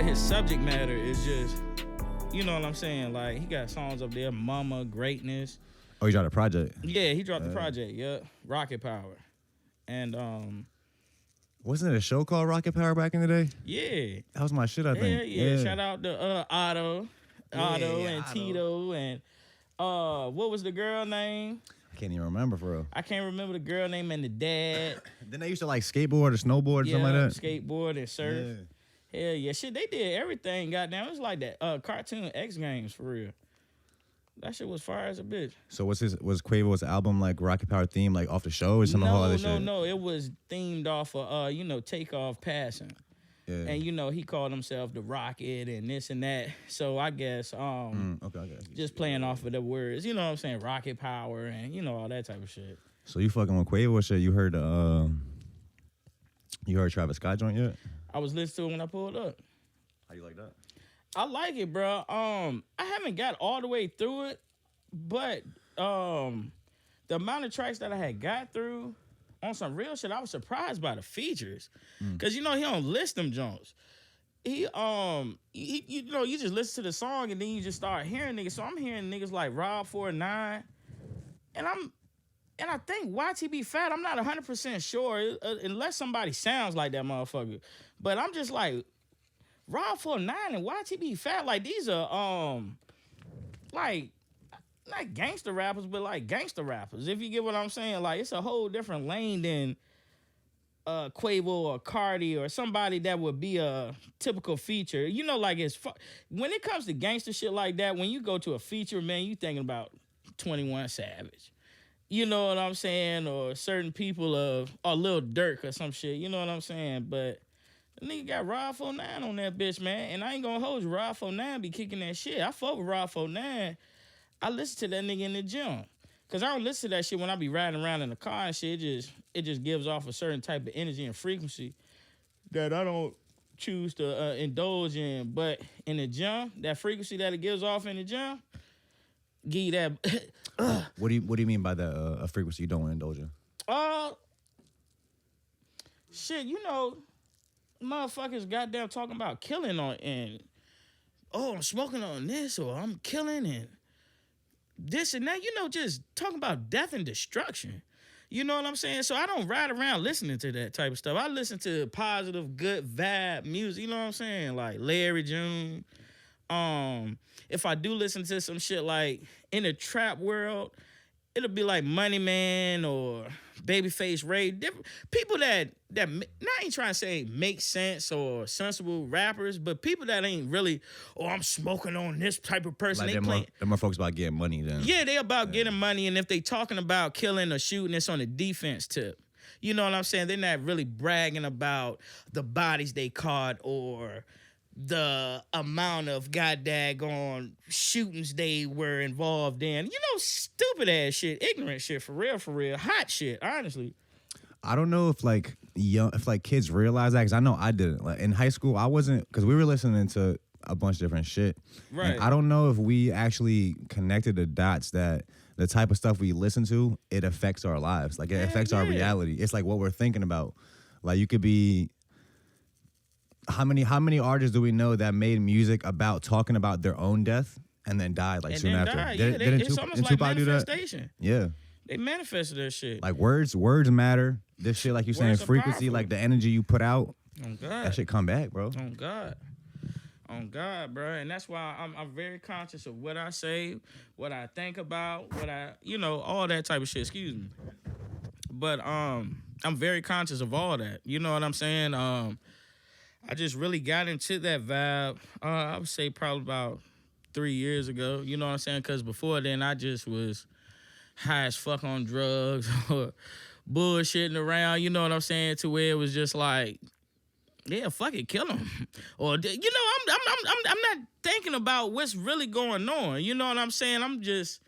but his subject matter is just, you know what I'm saying? Like, he got songs up there, Mama, Greatness. Oh, he dropped a project? Yeah, he dropped the project, Rocket Power. And, wasn't it a show called Rocket Power back in the day? Yeah. That was my shit, I think. Yeah. Shout out to Otto and Otto. Tito and, what was the girl name? I can't even remember, for real. I can't remember the girl name and the dad. Then they used to like skateboard or snowboard or something like that? Skateboard and surf. Yeah. Hell yeah. Shit, they did everything, goddamn. It was like that cartoon X Games, for real. That shit was fire as a bitch. So was Quavo's album like Rocket Power theme, like off the show or some whole other shit? No. It was themed off of, Takeoff Passing. Yeah. And, he called himself the Rocket and this and that. So I guess, just playing off of the words, you know what I'm saying? Rocket Power and, all that type of shit. So you fucking with Quavo shit, you heard Travis Scott joint yet? I was listening to it when I pulled up. How you like that? I like it, bro. I haven't got all the way through it, but the amount of tracks that I had got through on some real shit, I was surprised by the features. Cause he don't list them joints. He you just listen to the song and then you just start hearing niggas. So I'm hearing niggas like Rob 49, and I think YTB Fat. I'm not 100% sure unless somebody sounds like that motherfucker. But I'm just like, Rob 49 and YTB Fat, like these are like not gangster rappers, but like gangster rappers. If you get what I'm saying, like it's a whole different lane than Quavo or Cardi or somebody that would be a typical feature. Like when it comes to gangster shit like that, when you go to a feature, man, you thinking about 21 Savage. You know what I'm saying? Or certain people or Lil Durk or some shit. You know what I'm saying? But the nigga got Rob 49 on that bitch, man. And I ain't gonna hold you. Rob 49 be kicking that shit. I fuck with Rob 49. I listen to that nigga in the gym. Cause I don't listen to that shit when I be riding around in the car and shit. It just gives off a certain type of energy and frequency that I don't choose to indulge in. But in the gym, that frequency that it gives off in the gym, give you that. What do you mean by that a frequency you don't want to indulge in? Shit, motherfuckers goddamn talking about killing and I'm smoking on this or I'm killing and this and that, just talking about death and destruction. You know what I'm saying? So I don't ride around listening to that type of stuff. I listen to positive, good vibe music, you know what I'm saying? Like Larry June. If I do listen to some shit like in the trap world, it'll be like Money Man or Babyface Ray, different people that not ain't trying to say make sense or sensible rappers, but people that ain't really, I'm smoking on this type of person. Like them more folks about getting money then. Yeah, they about getting money, and if they talking about killing or shooting, it's on the defense tip. You know what I'm saying? They're not really bragging about the bodies they caught or the amount of goddamn shootings they were involved in. Stupid ass shit, ignorant shit, for real, hot shit, honestly. I don't know if kids realize that, because I know I didn't. Like in high school, I wasn't, because we were listening to a bunch of different shit. Right. And I don't know if we actually connected the dots that the type of stuff we listen to, it affects our lives. Like it affects our reality. It's like what we're thinking about. Like you could be. How many artists do we know that made music about talking about their own death and then died like soon after? It's almost like manifestation. Yeah. They manifested that shit. Like words matter. This shit, like you saying, frequency, like the energy you put out. Oh God. That shit come back, bro. On God, bro. And that's why I'm very conscious of what I say, what I think about, what I, all that type of shit. Excuse me. But I'm very conscious of all that. You know what I'm saying? I just really got into that vibe, I would say probably about 3 years ago. You know what I'm saying? Because before then, I just was high as fuck on drugs or bullshitting around, you know what I'm saying? To where it was just like, yeah, fuck it, kill him. Or, I'm not thinking about what's really going on. You know what I'm saying? I'm just,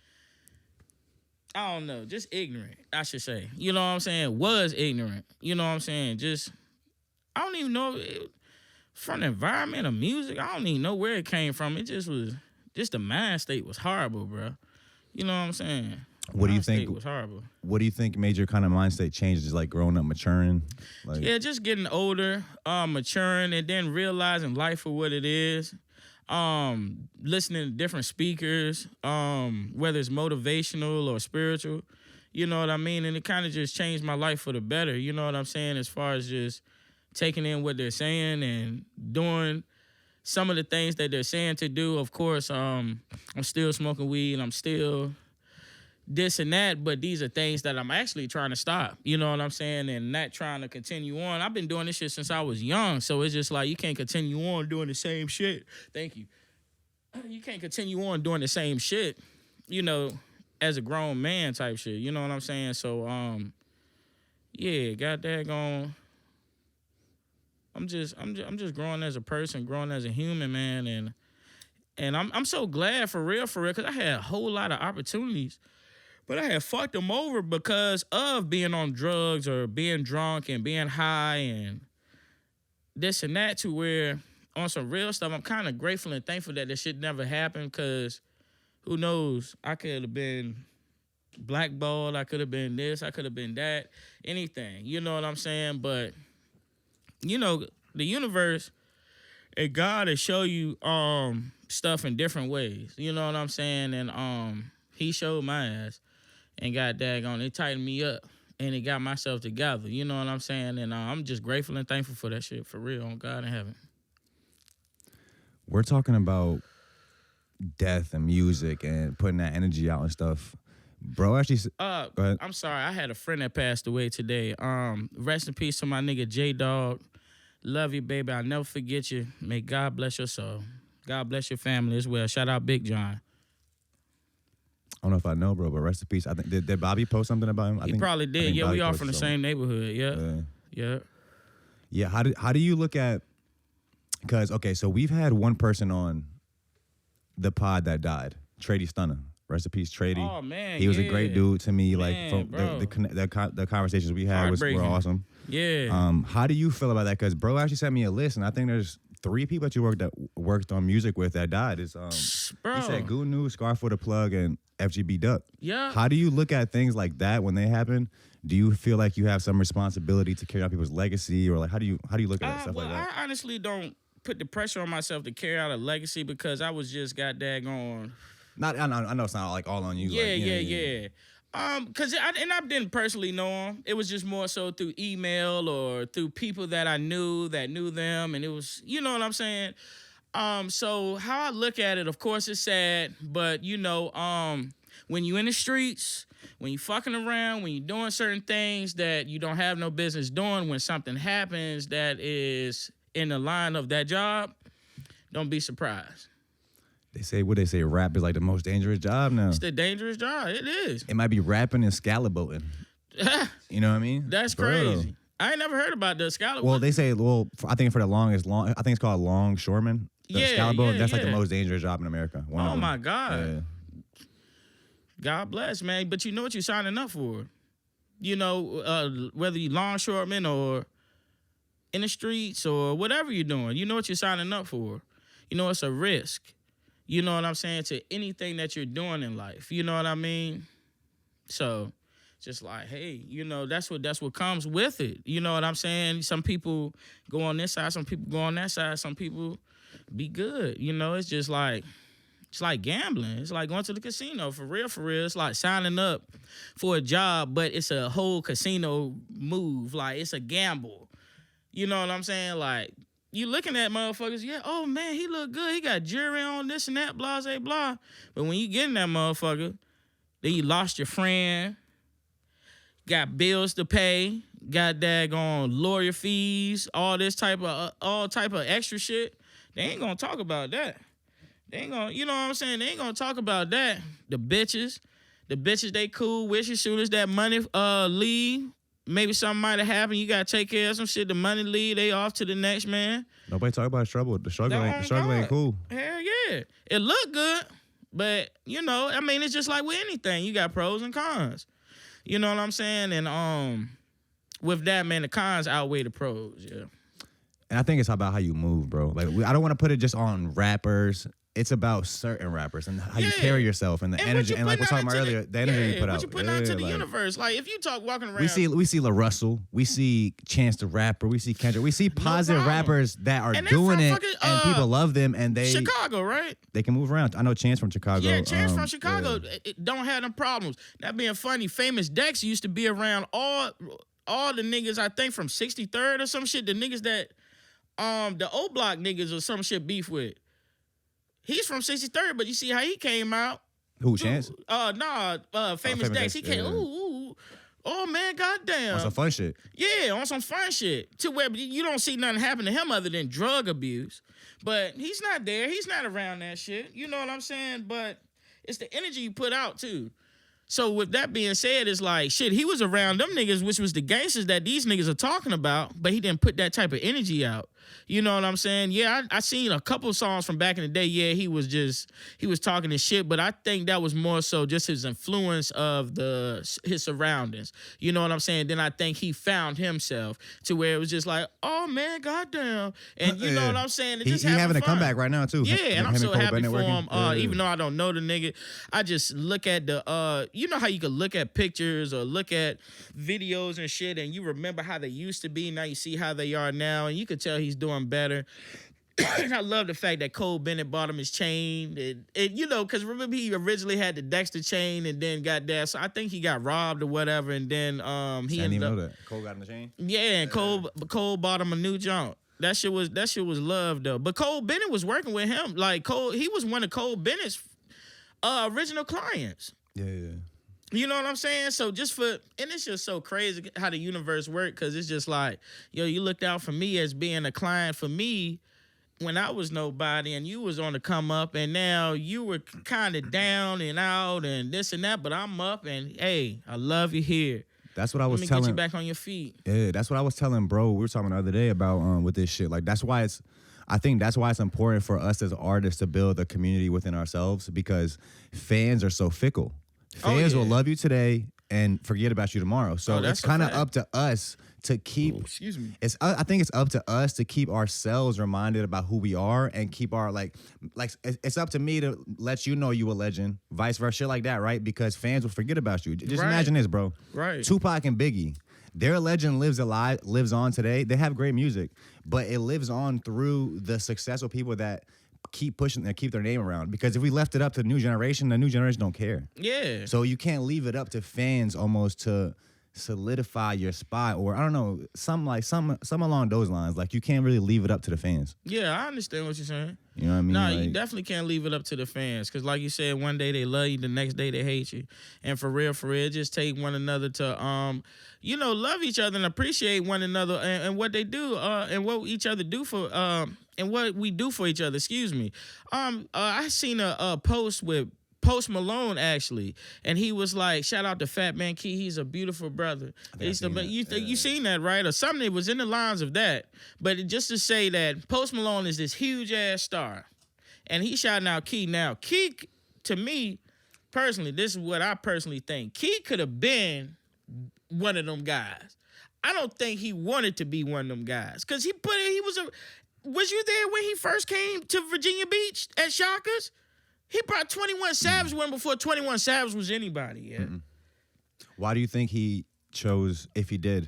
I don't know, just ignorant, I should say. You know what I'm saying? Was ignorant. You know what I'm saying? Just, I don't even know from the environment of music. I don't even know where it came from. It just was, the mind state was horrible, bro. You know what I'm saying? What do you Mind state think? was horrible. What do you think made your kind of mind state changes? Like growing up, maturing. Like Yeah, just getting older, maturing, and then realizing life for what it is. Listening to different speakers, whether it's motivational or spiritual, you know what I mean? And it kind of just changed my life for the better, you know what I'm saying? As far as just taking in what they're saying and doing some of the things that they're saying to do. Of course, I'm still smoking weed, I'm still this and that, but these are things that I'm actually trying to stop, you know what I'm saying, and not trying to continue on. I've been doing this shit since I was young, so it's just like you can't continue on doing the same shit. Thank you. You can't continue on doing the same shit, you know, as a grown man type shit, you know what I'm saying? So, yeah, got that going. I'm just growing as a person, growing as a human, man, and I'm so glad for real, because I had a whole lot of opportunities. But I had fucked them over because of being on drugs or being drunk and being high and this and that, to where on some real stuff, I'm kind of grateful and thankful that this shit never happened, because who knows, I could have been blackballed, I could have been this, I could have been that, anything, you know what I'm saying? But, you know, the universe and God will show you stuff in different ways, you know what I'm saying? And he showed my ass. And got daggone, it tightened me up, and it got myself together. You know what I'm saying? And I'm just grateful and thankful for that shit, for real, on God in heaven. We're talking about death and music and putting that energy out and stuff. Bro, actually, go ahead. I'm sorry, I had a friend that passed away today. Rest in peace to my nigga J-Dog. Love you, baby. I'll never forget you. May God bless your soul. God bless your family as well. Shout out Big John. I don't know if I know, bro, but rest in peace. I think did Bobby post something about him? He probably did. Yeah, we all from the same neighborhood. Yeah. Yeah. How do you look at? Because okay, so we've had one person on the pod that died, Trady Stunner. Rest in peace, Trady. Oh man, he was a great dude to me. Man, like from the conversations we had were awesome. Yeah. How do you feel about that? Because bro actually sent me a list, and I think there's 3 people that you worked on music with that died. It's bro. He said Gunu, Scar for the Plug, and FGB Duck. Yeah. How do you look at things like that when they happen? Do you feel like you have some responsibility to carry out people's legacy, or like how do you look at stuff like that? I honestly don't put the pressure on myself to carry out a legacy, because I was just got daggone. I know it's not like all on you. Yeah. Cause I didn't personally know him. It was just more so through email or through people that I knew that knew them, and it was, you know what I'm saying. So how I look at it, of course, it's sad, but you know, when you in the streets, when you fucking around, when you're doing certain things that you don't have no business doing, when something happens that is in the line of that job, don't be surprised. They say rap is like the most dangerous job now. It's the dangerous job. It is. It might be rapping and scalaboating. You know what I mean? That's crazy. I ain't never heard about the scalaboat. Well, they say, I think for the longest, I think it's called longshoreman. Scalaboat, that's like the most dangerous job in America. Oh my God. Yeah. God bless, man. But you know what you're signing up for. You know, whether you longshoreman or in the streets or whatever you're doing, you know what you're signing up for. You know, it's a risk. You know what I'm saying? To anything that you're doing in life. You know what I mean? So, just like, hey, you know, that's what comes with it. You know what I'm saying? Some people go on this side, some people go on that side, some people be good. You know, it's just like, it's like gambling. It's like going to the casino. For real. It's like signing up for a job, but it's a whole casino move. Like, it's a gamble. You know what I'm saying? Like, you looking at motherfuckers, yeah, oh man, he look good. He got jewelry on, this and that, blah, blah, blah. But when you get in that motherfucker, then you lost your friend, got bills to pay, got daggone lawyer fees, all type of extra shit. They ain't gonna talk about that. They ain't gonna, you know what I'm saying? They ain't gonna talk about that. The bitches, they cool with you. Soon as that money leave, maybe something might have happened. You gotta take care of some shit. The money leave, they off to the next man. Nobody talk about struggle. The struggle ain't cool. Hell yeah. It look good, but you know, I mean, it's just like with anything. You got pros and cons. You know what I'm saying? And with that, man, the cons outweigh the pros, yeah. And I think it's about how you move, bro. Like, I don't want to put it just on rappers it's about certain rappers and how you Yeah. carry yourself and the And energy. And like we're talking about putting out earlier, the energy you put out. what you putting out to the like, universe. Like if you talk walking around, we see La Russell, we see Chance the Rapper, we see Kendrick, we see positive problem. rappers that are And they're doing from it, fucking, and people love them, and Chicago, right? they can move around. I know Chance from Chicago. Yeah, Chance from Chicago yeah. it don't have them problems. That being funny, Famous Dex used to be around all the niggas, I think from 63rd or some shit. The niggas that the O Block niggas or some shit beef with. He's from 63rd, but you see how he came out. Who, Chance? Famous Dex. He came, yeah. ooh, oh man, goddamn. On some fun shit. Yeah, on some fun shit. To where you don't see nothing happen to him other than drug abuse. But he's not there. He's not around that shit. You know what I'm saying? But it's the energy you put out too. So with that being said, it's like, shit, he was around them niggas, which was the gangsters that these niggas are talking about, but he didn't put that type of energy out. You know what I'm saying? Yeah, I seen a couple songs from back in the day. Yeah, he was talking his shit, but I think that was more so just his influence of his surroundings. You know what I'm saying? Then I think he found himself to where it was just like, oh man, goddamn. And you know what I'm saying? It just he having fun. a comeback right now too. Yeah, and I'm so happy for him. Yeah. Even though I don't know the nigga, I just look at the you know how you could look at pictures or look at videos and shit, and you remember how they used to be. Now you see how they are now, and you could tell he's doing better. And I love the fact that Cole Bennett bought him his chain, and you know, because remember he originally had the Dexter chain, and then got that. So I think he got robbed or whatever, and then he I didn't ended even up. know that. Cole got in the chain. Yeah, and Cole bought him a new junk. That shit was love though. But Cole Bennett was working with him. Like he was one of Cole Bennett's original clients. Yeah. You know what I'm saying? So and it's just so crazy how the universe works, because it's just like, yo, you looked out for me as being a client for me when I was nobody, and you was on the come up, and now you were kind of down and out and this and that, but I'm up, and hey, I love you here. That's what I was Let me telling. get you back on your feet. Yeah, that's what I was telling bro. We were talking the other day about with this shit. Like I think that's why it's important for us as artists to build a community within ourselves, because fans are so fickle. Fans will love you today and forget about you tomorrow. So it's kind of up to us to keep. Excuse me. I think it's up to us to keep ourselves reminded about who we are and keep our like. It's up to me to let you know you a legend, vice versa, shit like that, right? Because fans will forget about you. Just imagine this, bro. Right. Tupac and Biggie. Their legend lives on today. They have great music, but it lives on through the successful people that keep pushing and keep their name around. Because if we left it up to the new generation don't care. Yeah. So you can't leave it up to fans almost to solidify your spot, or I don't know, some along those lines. Like you can't really leave it up to the fans. Yeah, I understand what you're saying. You know what I mean? No, like, you definitely can't leave it up to the fans, because like you said, one day they love you, the next day they hate you. And for real, just take one another to love each other and appreciate one another and what they do and what each other do for and what we do for each other. Excuse me. I seen a post with Post Malone actually, and he was like, shout out to Fat Man Key, he's a beautiful brother. You seen that, right? Or something that was in the lines of that. But just to say that Post Malone is this huge ass star, and he shouting out Key. Now Key, to me personally, this is what I personally think, Key could have been one of them guys. I don't think he wanted to be one of them guys, because was you there when he first came to Virginia Beach at Shaka's? He brought 21 Savage one before 21 Savage was anybody yet. Mm-mm. Why do you think he chose, if he did?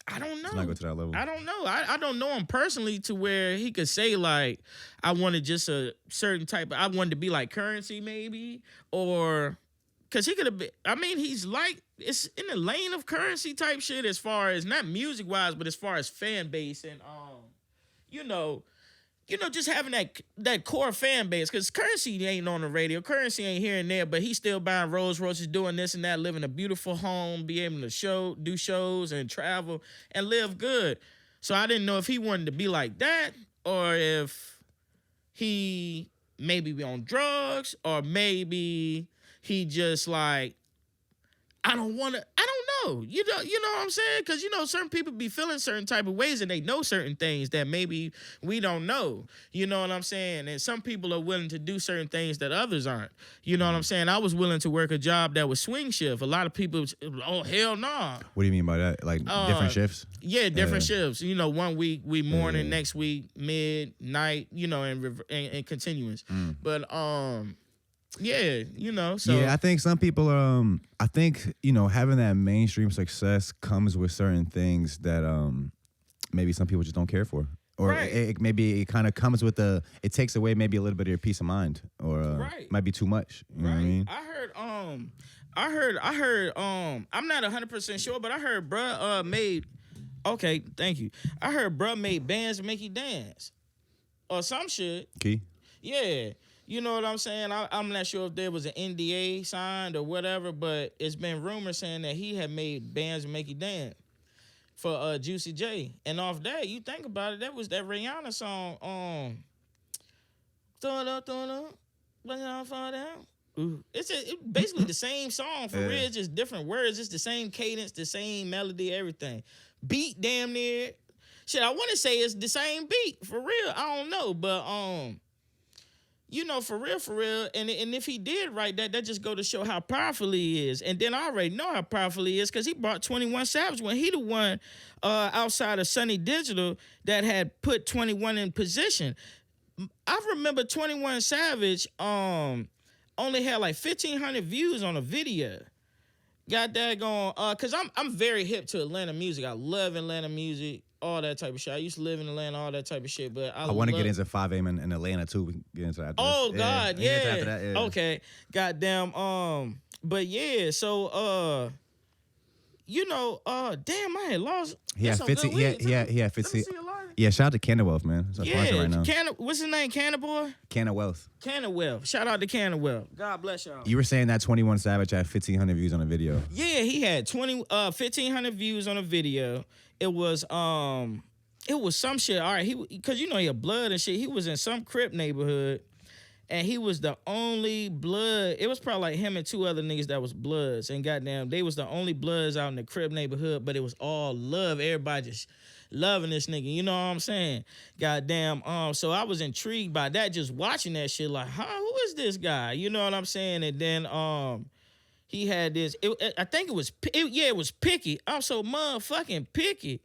I don't know. To not go to that level. I don't know. I don't know him personally to where he could say, like, I wanted just a certain type I wanted to be like Currency maybe, or because he could have been, he's like, it's in the lane of Currency type shit as far as, not music-wise, but as far as fan base and, just having that core fan base, because Currency ain't on the radio. Currency ain't here and there, but he's still buying Rolls Royces, doing this and that, living a beautiful home, be able to do shows and travel and live good. So I didn't know if he wanted to be like that, or if he maybe be on drugs, or maybe he just like, I don't know. You know what I'm saying? Because, certain people be feeling certain type of ways and they know certain things that maybe we don't know. You know what I'm saying? And some people are willing to do certain things that others aren't. You know what I'm saying? I was willing to work a job that was swing shift. A lot of people, oh, hell nah. What do you mean by that? Like different shifts? Yeah, different shifts. 1 week we morning, next week mid, night, and continuance. But so yeah, I think some people having that mainstream success comes with certain things that maybe some people just don't care for. Or maybe it kind of comes with it takes away maybe a little bit of your peace of mind, or might be too much. You know what I mean? I heard I'm not 100% sure, but I heard bruh made, okay, thank you. I heard bruh made bands to make you dance or some shit. Key? Yeah. You know what I'm saying? I'm not sure if there was an NDA signed or whatever, but it's been rumors saying that he had made bands to make you dance for Juicy J. And off that, you think about it, that was that Rihanna song, throw it up, bring it on, fall down. It's basically the same song for real, it's just different words. It's the same cadence, the same melody, everything. Beat damn near. Shit, I want to say it's the same beat for real. I don't know, but for real, and if he did write that just go to show how powerful he is. And then I already know how powerful he is because he brought 21 Savage when he the one outside of Sunny Digital that had put 21 in position. I remember 21 Savage only had like 1,500 views on a video. Got that going, because I'm very hip to Atlanta music. I love Atlanta music. All that type of shit. I used to live in Atlanta, all that type of shit. But I want to get into 5 a.m. in Atlanta too. We can get into that. Oh God, yeah. After that, yeah. Okay, goddamn. But yeah. So damn, I had lost. He had 15. He had 15. Yeah, shout out to Canna Wealth, man. That's right now. What's his name? Canna Boy. Canna Wealth. Canna Wealth. Shout out to Canna Wealth. God bless y'all. You were saying that 21 Savage had 1,500 views on a video. Yeah, he had 1,500 views on a video. It was some shit. All right, because he a blood and shit. He was in some Crip neighborhood, and he was the only blood. It was probably like him and 2 other niggas that was bloods, and goddamn, they was the only bloods out in the Crip neighborhood. But it was all love. Everybody just loving this nigga. You know what I'm saying? Goddamn. So I was intrigued by that, just watching that shit. Like, who is this guy? You know what I'm saying? And then he had this. I think it was Picky. I'm so motherfucking picky,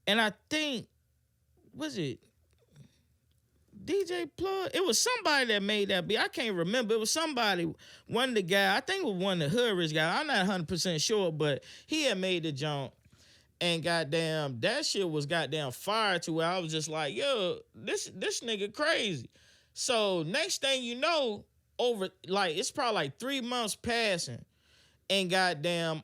and I think was it DJ Plug? It was somebody that made that beat. I can't remember. It was somebody. One of the guy. I think it was one of the hood rich guys. I'm not 100% sure, but he had made the jump, and goddamn, that shit was goddamn fire to where I was just like, yo, this nigga crazy. So next thing you know, over like it's probably like 3 months passing. And goddamn,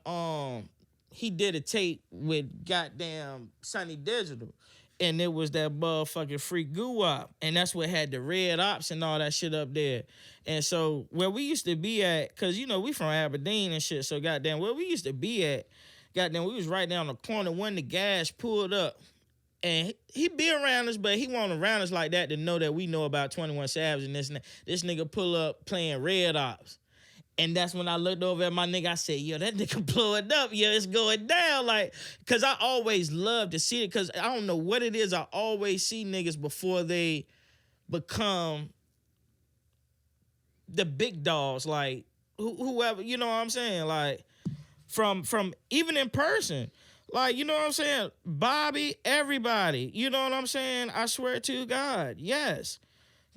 he did a tape with goddamn Sunny Digital. And it was that motherfucking free goo-wop. And that's what had the red ops and all that shit up there. And so where we used to be at, because, we from Aberdeen and shit, so goddamn, where we used to be at, goddamn, we was right down the corner when the gas pulled up. And he be around us, but he wasn't around us like that to know that we know about 21 Savage and this nigga pull up playing red ops. And that's when I looked over at my nigga. I said, yo, that nigga blowing up. Yo, it's going down. Like, because I always love to see it because I don't know what it is. I always see niggas before they become the big dogs. Like, whoever, you know what I'm saying? Like, from even in person. Like, you know what I'm saying? Bobby, everybody. You know what I'm saying? I swear to God. Yes.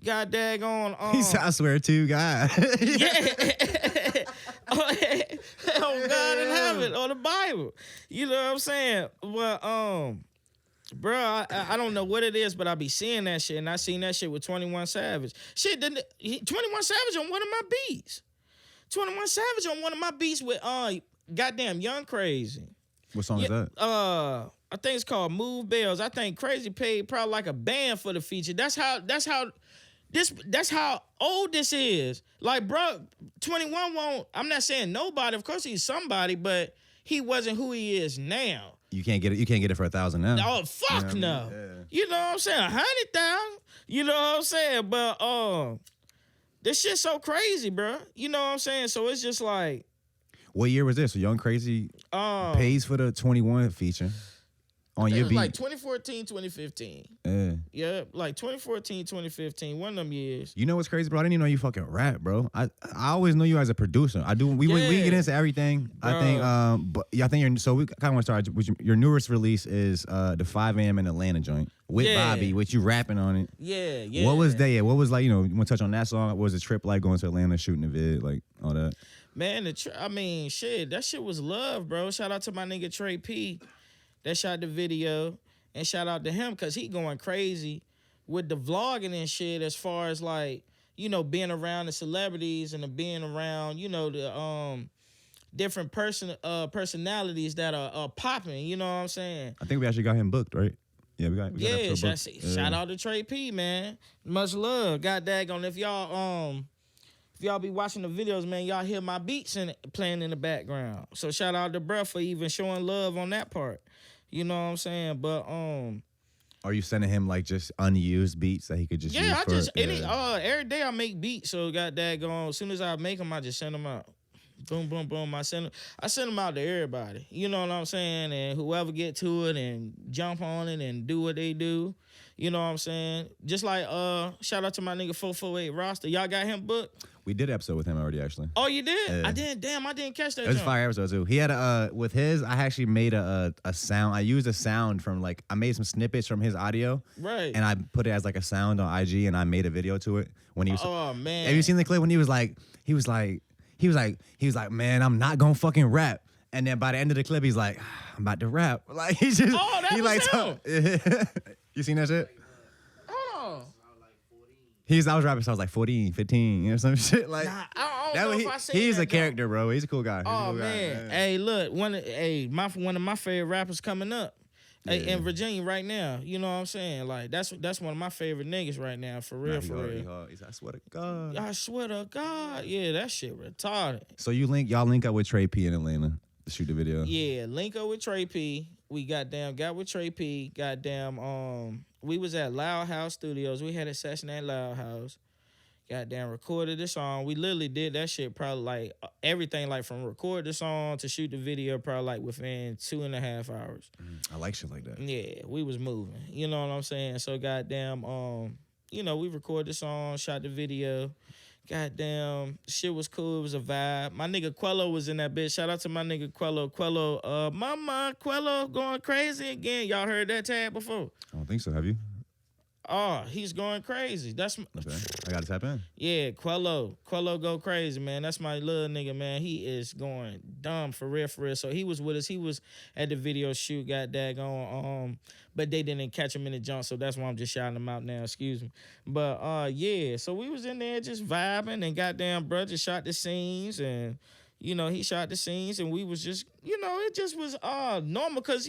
God daggone. He said, I swear to God. Yeah. On God in heaven, on the Bible. You know what I'm saying? Well, bro, I don't know what it is, but I be seeing that shit, and I seen that shit with 21 Savage. Shit, 21 Savage on one of my beats. 21 Savage on one of my beats with goddamn Young Crazy. What song is that? I think it's called Move Bells. I think Crazy paid probably like a band for the feature. That's how old this is. Like, bro, 21 won't. I'm not saying nobody. Of course, he's somebody, but he wasn't who he is now. You can't get it. You can't get it for 1,000 now. Oh fuck no. Yeah. You know what I'm saying? 100,000. You know what I'm saying? But this shit's so crazy, bro. You know what I'm saying? So it's just like. What year was this? So Young Crazy pays for the 21 feature on your beat. Like 2014, 2015. Yeah, like 2014, 2015. One of them years. You know what's crazy, bro? I didn't even know you fucking rap, bro. I always know you as a producer. I do. We get into everything. Bro. I think. But yeah, I think you're. So we kind of want to start with your newest release is the 5 a.m. in Atlanta joint with Bobby, which you rapping on it. Yeah. What was that? Yeah, what was like? You want to touch on that song? What was the trip like going to Atlanta, shooting the vid, like all that? Man, I mean, shit, that shit was love, bro. Shout out to my nigga Trey P. That shot the video, and shout out to him because he going crazy with the vlogging and shit as far as like, being around the celebrities and being around, the different personalities that are popping, you know what I'm saying? I think we actually got him booked, right? Yeah, we got shout out to Trey P, man. Much love. God daggone, if y'all be watching the videos, man, y'all hear my beats playing in the background. So shout out to bruh for even showing love on that part. You know what I'm saying? But are you sending him like just unused beats that he could just use every day I make beats, so got that going. As soon as I make them, I just send them out. Boom, boom, boom. I send them out to everybody. You know what I'm saying? And whoever get to it and jump on it and do what they do. You know what I'm saying? Just like shout out to my nigga 448 Roster. Y'all got him booked? We did an episode with him already, actually. Oh, you did? I didn't. Damn, I didn't catch that. It was a fire episode too. He had with his. I actually made a sound. I used a sound from I made some snippets from his audio, right? And I put it as like a sound on IG, and I made a video to it when he was. Oh man, have you seen the clip when he was like, man, I'm not gonna fucking rap. And then by the end of the clip, he's like, I'm about to rap. Like he's just. Oh, that was him. You seen that shit? I was rapping, so I was like 14, 15, some shit like. Nah, I don't know if I seen he's that a character, bro. He's a cool guy. Man. Hey, look, one of my favorite rappers coming up. Yeah. Hey, in Virginia right now. You know what I'm saying? Like that's one of my favorite niggas right now, for real, for real. I swear to God. I swear to God. Yeah, that shit retarded. So y'all link up with Trey P in Atlanta to shoot the video? Yeah, link up with Trey P. We got with Trey P. We was at Loud House Studios. We had a session at Loud House. Recorded the song. We literally did that shit probably like everything, like from record the song to shoot the video, probably like within 2.5 hours. I like shit like that. Yeah, we was moving. You know what I'm saying? So we recorded the song, shot the video. Shit was cool. It was a vibe. My nigga Quello was in that bitch. Shout out to my nigga Quello. Mama Quello going crazy again. Y'all heard that tag before? I don't think so. Have you? Oh, he's going crazy. That's okay. I gotta tap in. Yeah, Quello go crazy, man. That's my little nigga, man. He is going dumb for real, for real. So he was with us. He was at the video shoot. Got daggone. But they didn't catch him in the jump, so that's why I'm just shouting him out now. Excuse me. But yeah, so we was in there just vibing, and goddamn, bro just shot the scenes, and he shot the scenes, and we was just it just was normal, cause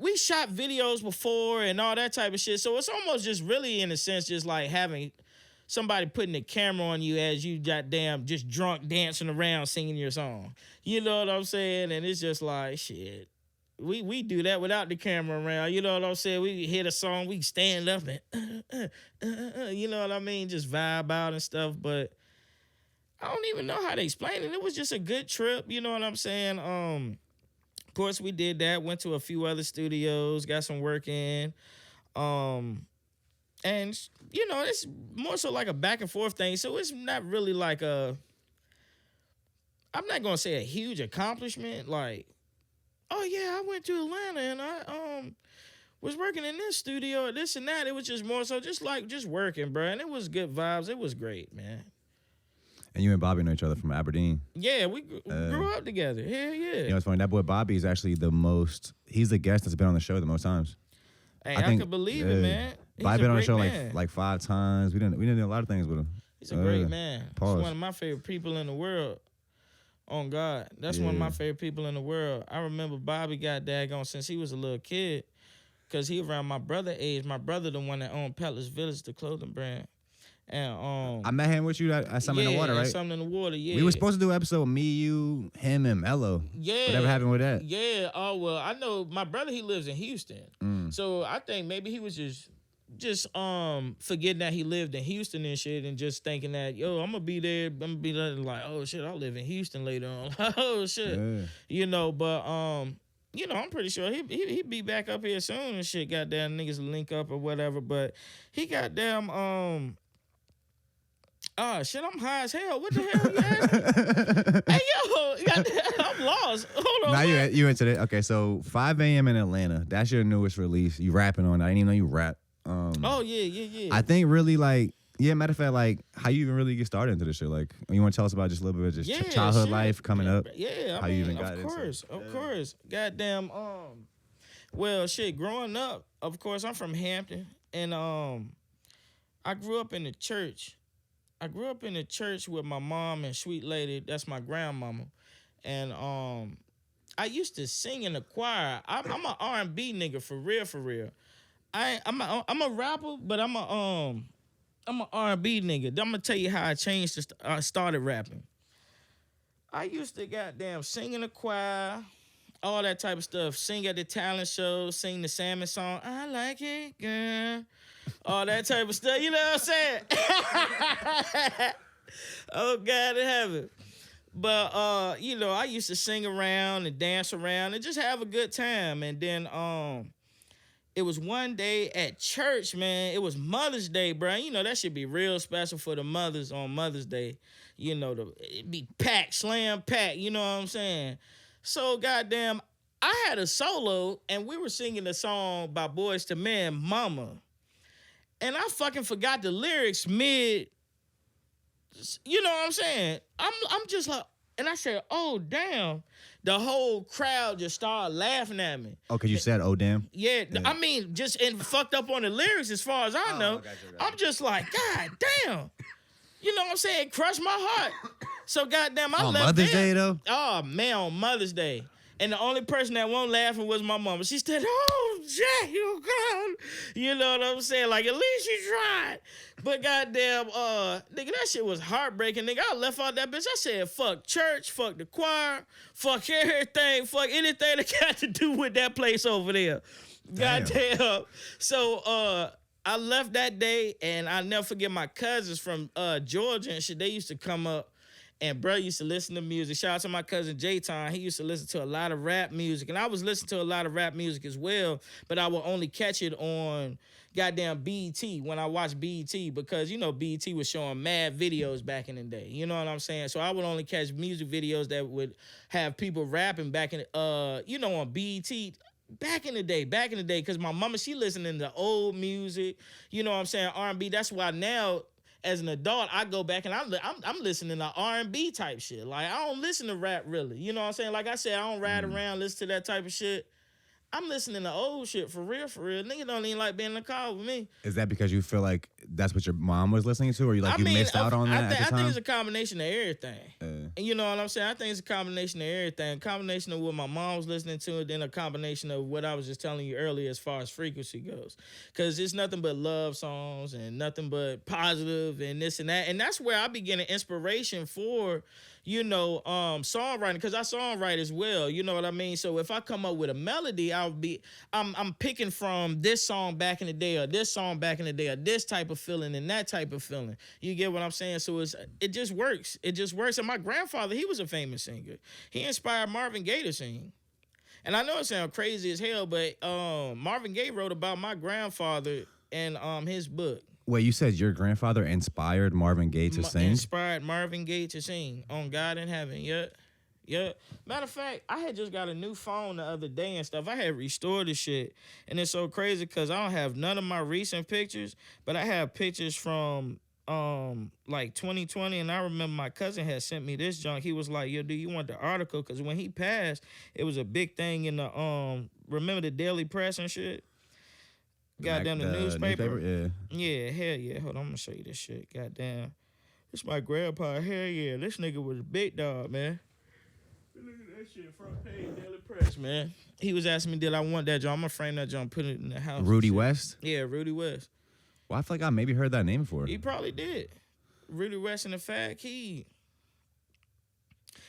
we shot videos before and all that type of shit. So it's almost just really, in a sense, just like having somebody putting the camera on you as you goddamn just drunk dancing around singing your song. You know what I'm saying? And it's just like, shit. We do that without the camera around. You know what I'm saying? We hit a song, we stand up and, you know what I mean? Just vibe out and stuff. But I don't even know how to explain it. It was just a good trip. You know what I'm saying? Of course, we did that. Went to a few other studios, got some work in. And, it's more so like a back and forth thing. So it's not really like I'm not going to say a huge accomplishment. Like, oh, yeah, I went to Atlanta and I was working in this studio, this and that. It was just more so just working, bro. And it was good vibes. It was great, man. And you and Bobby know each other from Aberdeen. Yeah, we grew up together. Hell yeah. It's funny. That boy Bobby is actually he's the guest that's been on the show the most times. Hey, I could believe it, man. Bobby been on the show like 5 times. We didn't do a lot of things with him. He's a great man. Pause. He's one of my favorite people in the world. On God. That's one of my favorite people in the world. I remember Bobby got daggone since he was a little kid, because he around my brother age. My brother the one that owned Peddler's Village, the clothing brand. And I met him with you at Something in the Water, right? Something in the Water, yeah. We were supposed to do an episode with me, you, him, and Mello. Yeah. Whatever happened with that? Yeah. Oh, well, I know my brother, he lives in Houston. So I think maybe he was just forgetting that he lived in Houston and shit, and just thinking that, yo, I'm gonna be there, like, oh shit, I'll live in Houston later on. Oh shit. Yeah. You know, but you know, I'm pretty sure he be back up here soon and shit. Goddamn niggas link up or whatever. But he goddamn shit, I'm high as hell. What the hell you asking? Hey yo, goddamn, I'm lost. Hold on. Now man. you into it. Okay, so 5 a.m. in Atlanta. That's your newest release. You rapping on it. I didn't even know you rap. Oh yeah. I think really like, yeah, matter of fact, like how you even really get started into this shit. Like, you want to tell us about just a little bit of just childhood shit. life coming up? Yeah, how you even got of into course, it? of course. Goddamn, well, shit, growing up, of course, I'm from Hampton, and I grew up in the church. I grew up in the church with my mom and sweet lady, that's my grandmama, and I used to sing in the choir. I'm an R&B nigga for real. I'm a rapper, but I'm a R&B nigga. I'm gonna tell you how I started rapping. I used to goddamn sing in the choir, all that type of stuff. Sing at the talent show, sing the Salmon song. I like it, girl. All that type of stuff. You know what I'm saying? Oh God in heaven. But you know, I used to sing around and dance around and just have a good time. And then it was one day at church, man. It was Mother's Day, bro. You know, that should be real special for the mothers on Mother's Day. You know, it'd be packed, slam packed, you know what I'm saying? So, goddamn, I had a solo, and we were singing a song by Boys to Men, Mama. And I fucking forgot the lyrics mid, you know what I'm saying? I'm just like, and I said, oh, damn. The whole crowd just started laughing at me. Oh, because you said, oh, damn? Yeah, I mean, just and fucked up on the lyrics as far as I know. Gotcha. I'm just like, God damn. You know what I'm saying? It crushed my heart. So, goddamn, I On left Mother's there. Day, though? Oh, man, on Mother's Day. And the only person that wasn't laughing was my mama. She said, oh, Jack, you God. You know what I'm saying? Like, at least you tried. But goddamn, nigga, that shit was heartbreaking. Nigga, I left out that bitch. I said, fuck church, fuck the choir, fuck everything, fuck anything that got to do with that place over there. Damn. Goddamn. So, I left that day, and I'll never forget my cousins from Georgia and shit. They used to come up. And bro used to listen to music. Shout out to my cousin J-Ton. He used to listen to a lot of rap music. And I was listening to a lot of rap music as well. But I would only catch it on goddamn BET when I watched BET. Because, you know, BET was showing mad videos back in the day. You know what I'm saying? So I would only catch music videos that would have people rapping back in, you know, on BET. Back in the day, because my mama, she listening to old music. You know what I'm saying? R&B. That's why now, as an adult, I go back and I'm listening to R&B type shit. Like, I don't listen to rap really. You know what I'm saying? Like I said, I don't ride around, listen to that type of shit. I'm listening to old shit for real. Nigga don't even like being in the car with me. Is that because you feel like that's what your mom was listening to, or you missed out on that at the time? I think it's a combination of everything. And you know what I'm saying? I think it's a combination of everything. A combination of what my mom was listening to, and then a combination of what I was just telling you earlier as far as frequency goes. Because it's nothing but love songs and nothing but positive and this and that. And that's where I be getting inspiration for, you know, songwriting, because I songwrite as well. You know what I mean? So if I come up with a melody, I'm picking from this song back in the day, or this song back in the day, or this type of feeling and that type of feeling. You get what I'm saying? So it just works. It just works. And my grandfather, he was a famous singer. He inspired Marvin Gaye to sing. And I know it sounds crazy as hell, but Marvin Gaye wrote about my grandfather in his book. Wait, you said your grandfather inspired Marvin Gaye to sing? Inspired Marvin Gaye to sing on God in Heaven, yeah. Matter of fact, I had just got a new phone the other day and stuff. I had restored the shit. And it's so crazy because I don't have none of my recent pictures, but I have pictures from like 2020. And I remember my cousin had sent me this junk. He was like, yo, do you want the article? Because when he passed, it was a big thing in the, remember the Daily Press and shit? Goddamn, the newspaper. Yeah, hell yeah. Hold on, I'm gonna show you this shit. Goddamn. This my grandpa. Hell yeah. This nigga was a big dog, man. Look at that shit, front page, Daily Press, man. He was asking me, did I want that joint? I'm gonna frame that joint, put it in the house. Rudy West? Yeah, Rudy West. Well, I feel like I maybe heard that name before. He probably did. Rudy West and the Fat Kid.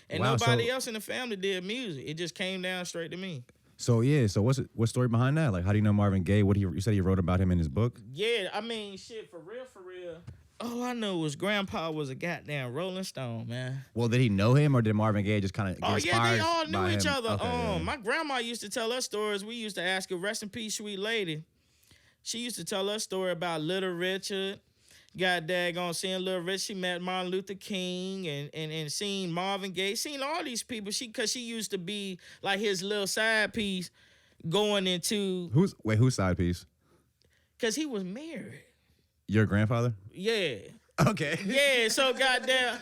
And wow, nobody else in the family did music. It just came down straight to me. So yeah, so what story behind that? Like, how do you know Marvin Gaye? You said he wrote about him in his book? Yeah, I mean, shit, for real, for real. All I know was Grandpa was a goddamn Rolling Stone, man. Well, did he know him, or did Marvin Gaye just kind of get inspired? Oh yeah, they all knew each him? other. Okay, yeah. My grandma used to tell us stories. We used to ask her, rest in peace, sweet lady. She used to tell us story about Little Richard. Got daggone seeing Little Richard. She met Martin Luther King and seen Marvin Gaye. Seen all these people. Cause she used to be like his little side piece going into whose side piece? Cause he was married. Your grandfather? Yeah. Okay. Yeah, so goddamn,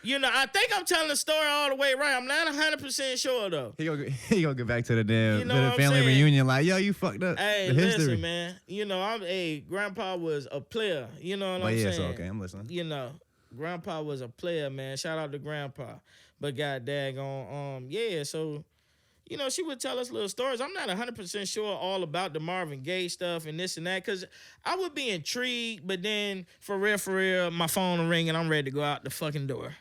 I think I'm telling the story all the way right. I'm not 100% sure though. He gonna get back to the damn You know to the what I'm family saying? reunion like, yo, you fucked up. Hey, the history. listen, man. Grandpa was a player. You know what I'm saying? So okay, I'm listening. Grandpa was a player, man. Shout out to Grandpa. But god daggone, yeah, so she would tell us little stories. I'm not 100% sure all about the Marvin Gaye stuff and this and that, because I would be intrigued, but then, for real, my phone will ring and I'm ready to go out the fucking door.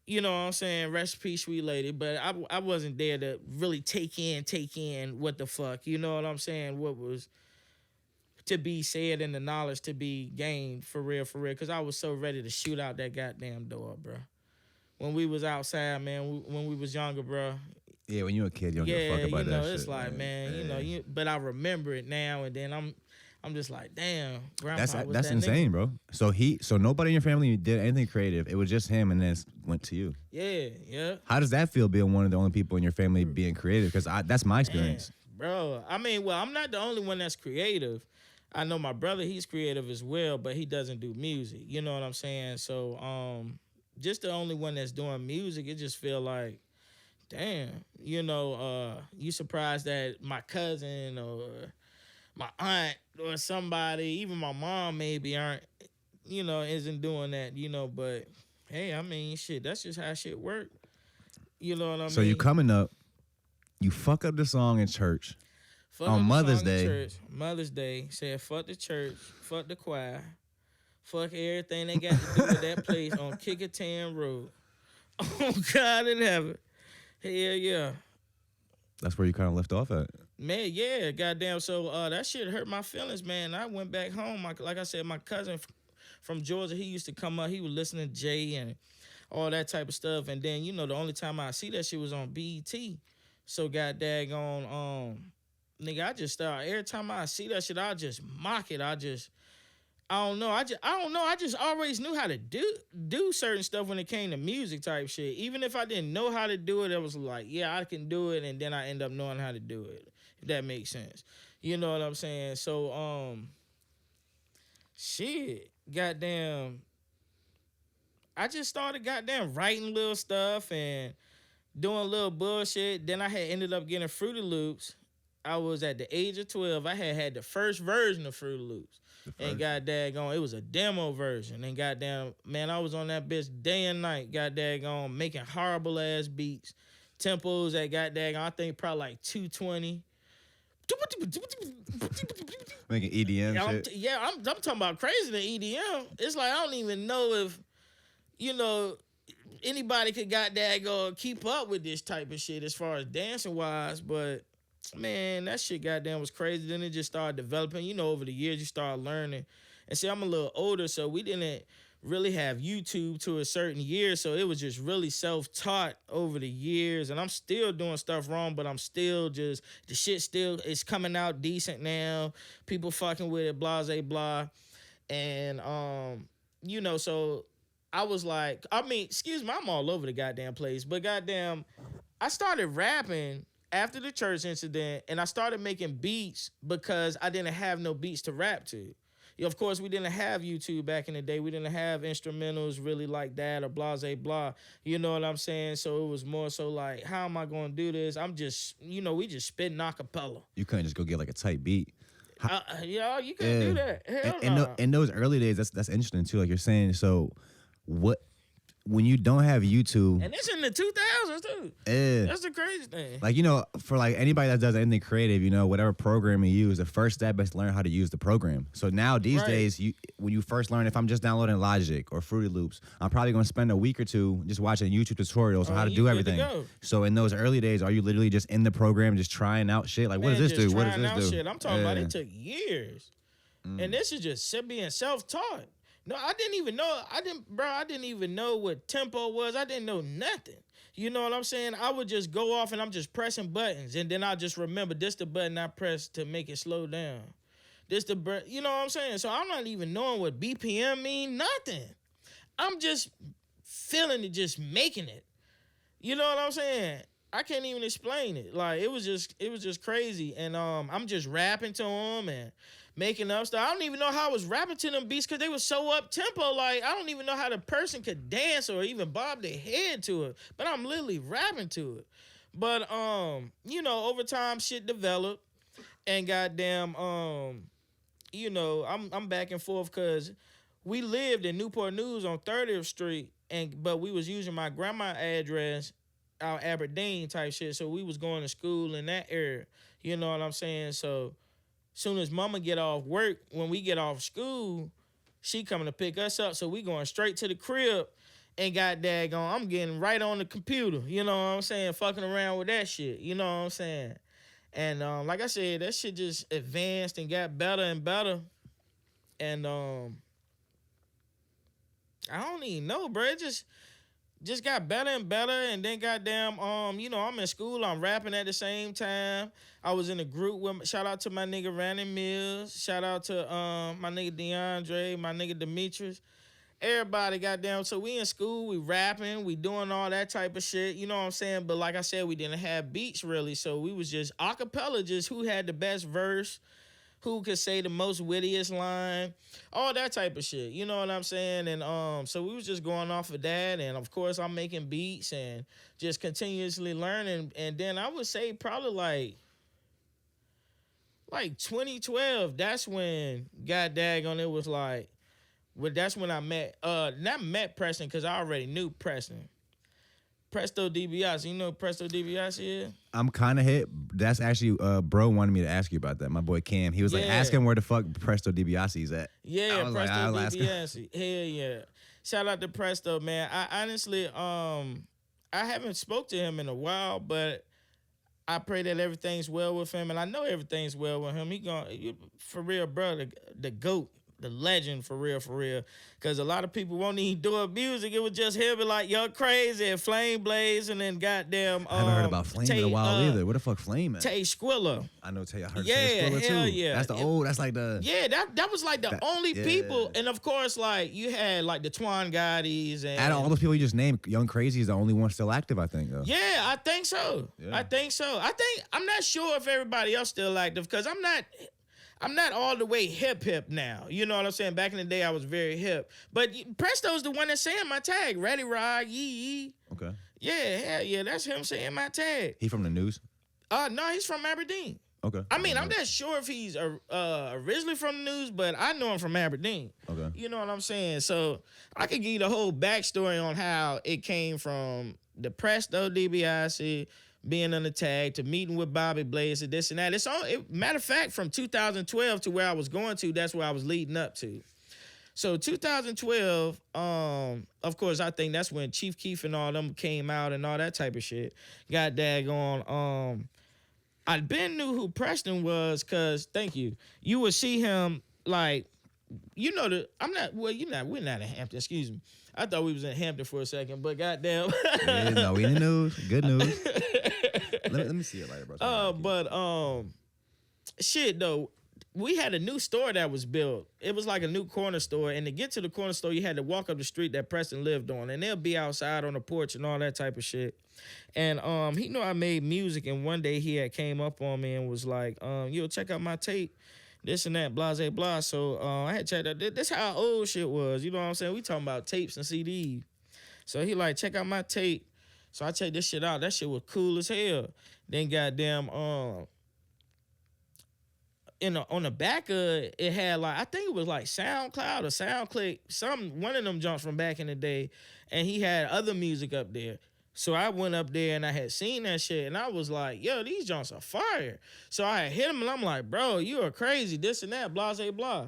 You know what I'm saying? Rest in peace, sweet lady. But I wasn't there to really take in what the fuck. You know what I'm saying? What was to be said and the knowledge to be gained, for real, because I was so ready to shoot out that goddamn door, bro. When we was outside, man, when we was younger, bro. Yeah, when you were a kid, you don't give a fuck about that shit. It's like, man, but I remember it now, and then I'm just like, damn, Grandpa was that's that insane, nigga. bro. So nobody in your family did anything creative. It was just him, and then it went to you. Yeah. How does that feel, being one of the only people in your family being creative? Because that's my experience. Man, bro, I mean, well, I'm not the only one that's creative. I know my brother, he's creative as well, but he doesn't do music. You know what I'm saying? So, just the only one that's doing music, it just feel like, damn, you surprised that my cousin or my aunt or somebody, even my mom maybe isn't doing that, but hey, I mean, shit, that's just how shit work. You know what I mean? So you coming up, you fuck up the song in church. On Mother's Day. Mother's Day, said fuck the church, fuck the choir, fuck everything they got to do with that place on Kickertown Road. Oh, God in heaven. Hell yeah. That's where you kind of left off at. Man, yeah, goddamn. So that shit hurt my feelings, man. I went back home. Like I said, my cousin from Georgia, he used to come up. He was listening to Jay and all that type of stuff. And then, the only time I see that shit was on BET. So god daggone, nigga, I just start, every time I see that shit, I just mock it. I don't know. I just always knew how to do certain stuff when it came to music type shit. Even if I didn't know how to do it, it was like, yeah, I can do it, and then I end up knowing how to do it. If that makes sense. You know what I'm saying? So, shit, goddamn. I just started goddamn writing little stuff and doing little bullshit. Then I had ended up getting Fruity Loops. I was at the age of 12. I had the first version of Fruity Loops. And god daggone, it was a demo version. And goddamn, man, I was on that bitch day and night, god daggone, making horrible ass beats. Tempos at god daggone, I think probably like 220. Making EDM shit. I'm talking about crazy than EDM. It's like I don't even know if, anybody could god daggone keep up with this type of shit as far as dancing wise, but man, that shit goddamn was crazy. Then it just started developing. Over the years, you start learning. And see, I'm a little older, so we didn't really have YouTube to a certain year, so it was just really self-taught over the years. And I'm still doing stuff wrong, but I'm still just, the shit still is coming out decent now. People fucking with it, blah, blah. And, so I was like, excuse me, I'm all over the goddamn place, but goddamn, I started rapping after the church incident, and I started making beats because I didn't have no beats to rap to. Of course, we didn't have YouTube back in the day. We didn't have instrumentals really like that or blah, blah. You know what I'm saying? So it was more so like, how am I going to do this? I'm just, we just spitting acapella. You couldn't just go get like a tight beat. You couldn't do that. Hell no. In those early days, that's interesting too. Like you're saying, so what when you don't have YouTube, And it's in the 2000s too. yeah, That's the crazy thing. like, you know, for like anybody that does anything creative, you know, whatever program you use, the first step is to learn how to use the program. So now these Right. days, when you first learn, if I'm just downloading Logic or Fruity Loops, I'm probably going to spend a week or two just watching YouTube tutorials on how to you do good to everything. go. So in those early days, are you literally just in the program just trying out shit? Like, what does Man, this just do? What does trying out this do? shit. I'm talking about Yeah. it took years. And this is just being self-taught. No, I didn't even know. I didn't even know what tempo was. I didn't know nothing. You know what I'm saying? I would just go off and I'm just pressing buttons, and then I just remember this the button I pressed to make it slow down. You know what I'm saying? So I'm not even knowing what BPM mean. Nothing. I'm just feeling it, just making it. You know what I'm saying? I can't even explain it. Like it was just crazy. And I'm just rapping to them and making up stuff. I don't even know how I was rapping to them beats because they were so up tempo. Like I don't even know how the person could dance or even bob their head to it. But I'm literally rapping to it. But you know, over time shit developed, and goddamn, you know, I'm back and forth because we lived in Newport News on 30th Street, but we was using my grandma address out Aberdeen type shit. So we was going to school in that area. You know what I'm saying? So soon as mama get off work, when we get off school, she coming to pick us up. So we going straight to the crib and got daggone, I'm getting right on the computer. You know what I'm saying? Fucking around with that shit. You know what I'm saying? And like I said, that shit just advanced and got better and better. And I don't even know, bro. It just got better and better. And then goddamn, you know, I'm in school, I'm rapping at the same time. I was in a group with, shout out to my nigga Randy Mills, shout out to my nigga DeAndre, my nigga Demetrius. Everybody goddamn, so we in school, we rapping, we doing all that type of shit, you know what I'm saying? But like I said, we didn't have beats really, so we was just acapella, just who had the best verse, who could say the most wittiest line, all that type of shit. You know what I'm saying? And so we was just going off of that, and of course I'm making beats and just continuously learning. And then I would say probably like 2012, that's when God daggone it was like, well, that's when I not met Preston because I already knew Preston. Presto DiBiase, you know who Presto DiBiase is? I'm kind of hit. That's actually, bro wanted me to ask you about that. My boy Cam. He was like, ask him where the fuck Presto DiBiase is at. Yeah, Presto DiBiase. Hell yeah. Shout out to Presto, man. I honestly, I haven't spoke to him in a while, but I pray that everything's well with him, and I know everything's well with him. For real, bro, the GOAT. The legend, for real. Because a lot of people won't even do music. It was just him and like Young Crazy and Flame Blaze and then goddamn. I haven't heard about Flame in a while either. Where the fuck Flame at? Tay Squilla. I know Tay. I heard Yeah, Tay Squilla hell too. yeah. That's the old. That's like the. Yeah, that was like the only people. And of course, like you had like the Twan Gottis and. Out of all those people you just named, Young Crazy is the only one still active, I think. Though. Yeah, I think so. Yeah. I'm not sure if everybody else still active because I'm not all the way hip now. You know what I'm saying? Back in the day, I was very hip. But Presto's the one that's saying my tag. ReadyRock, yee. Okay. Yeah, hell yeah, that's him saying my tag. He from the news? No, he's from Aberdeen. Okay. I mean, I'm not sure if he's originally from the news, but I know him from Aberdeen. Okay. You know what I'm saying? So I could give you the whole backstory on how it came from the Presto DiBiase being on the tag to meeting with Bobby Blaze and this and that. Matter of fact, from 2012 to where I was going to, that's where I was leading up to. So 2012, of course, I think that's when Chief Keef and all them came out and all that type of shit. Got daggone. I been knew who Preston was because, thank you, you would see him like, you know, we're not in Hampton, excuse me. I thought we was in Hampton for a second, but goddamn. Yeah, no, we in the news. Good news. let me see it later, bro. Shit though, we had a new store that was built. It was like a new corner store, and to get to the corner store, you had to walk up the street that Preston lived on, and they'll be outside on the porch and all that type of shit. And he knew I made music, and one day he had came up on me and was like, yo, check out my tape. This and that, blah, blah, blah. So I had checked out. This how old shit was. You know what I'm saying? We talking about tapes and CDs. So he like, check out my tape. So I checked this shit out. That shit was cool as hell. Then goddamn, on the back of it, it had like, I think it was like SoundCloud or SoundClick, one of them jumps from back in the day, and he had other music up there. So I went up there and I had seen that shit, and I was like, yo, these jumps are fire. So I had hit him, and I'm like, bro, you are crazy, this and that, blah, blah, blah.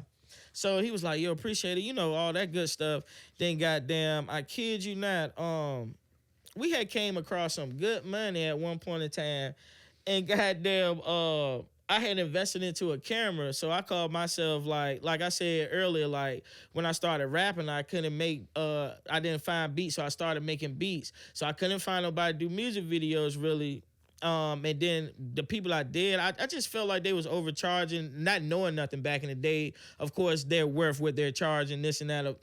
So he was like, yo, appreciate it, you know, all that good stuff. Then goddamn, I kid you not, we had came across some good money at one point in time, and goddamn, I had invested into a camera, so I called myself like I said earlier, like when I started rapping, I couldn't make, I didn't find beats, so I started making beats. So I couldn't find nobody to do music videos really. And then the people I did, I just felt like they was overcharging, not knowing nothing back in the day. Of course, they're worth what they're charging, this and that.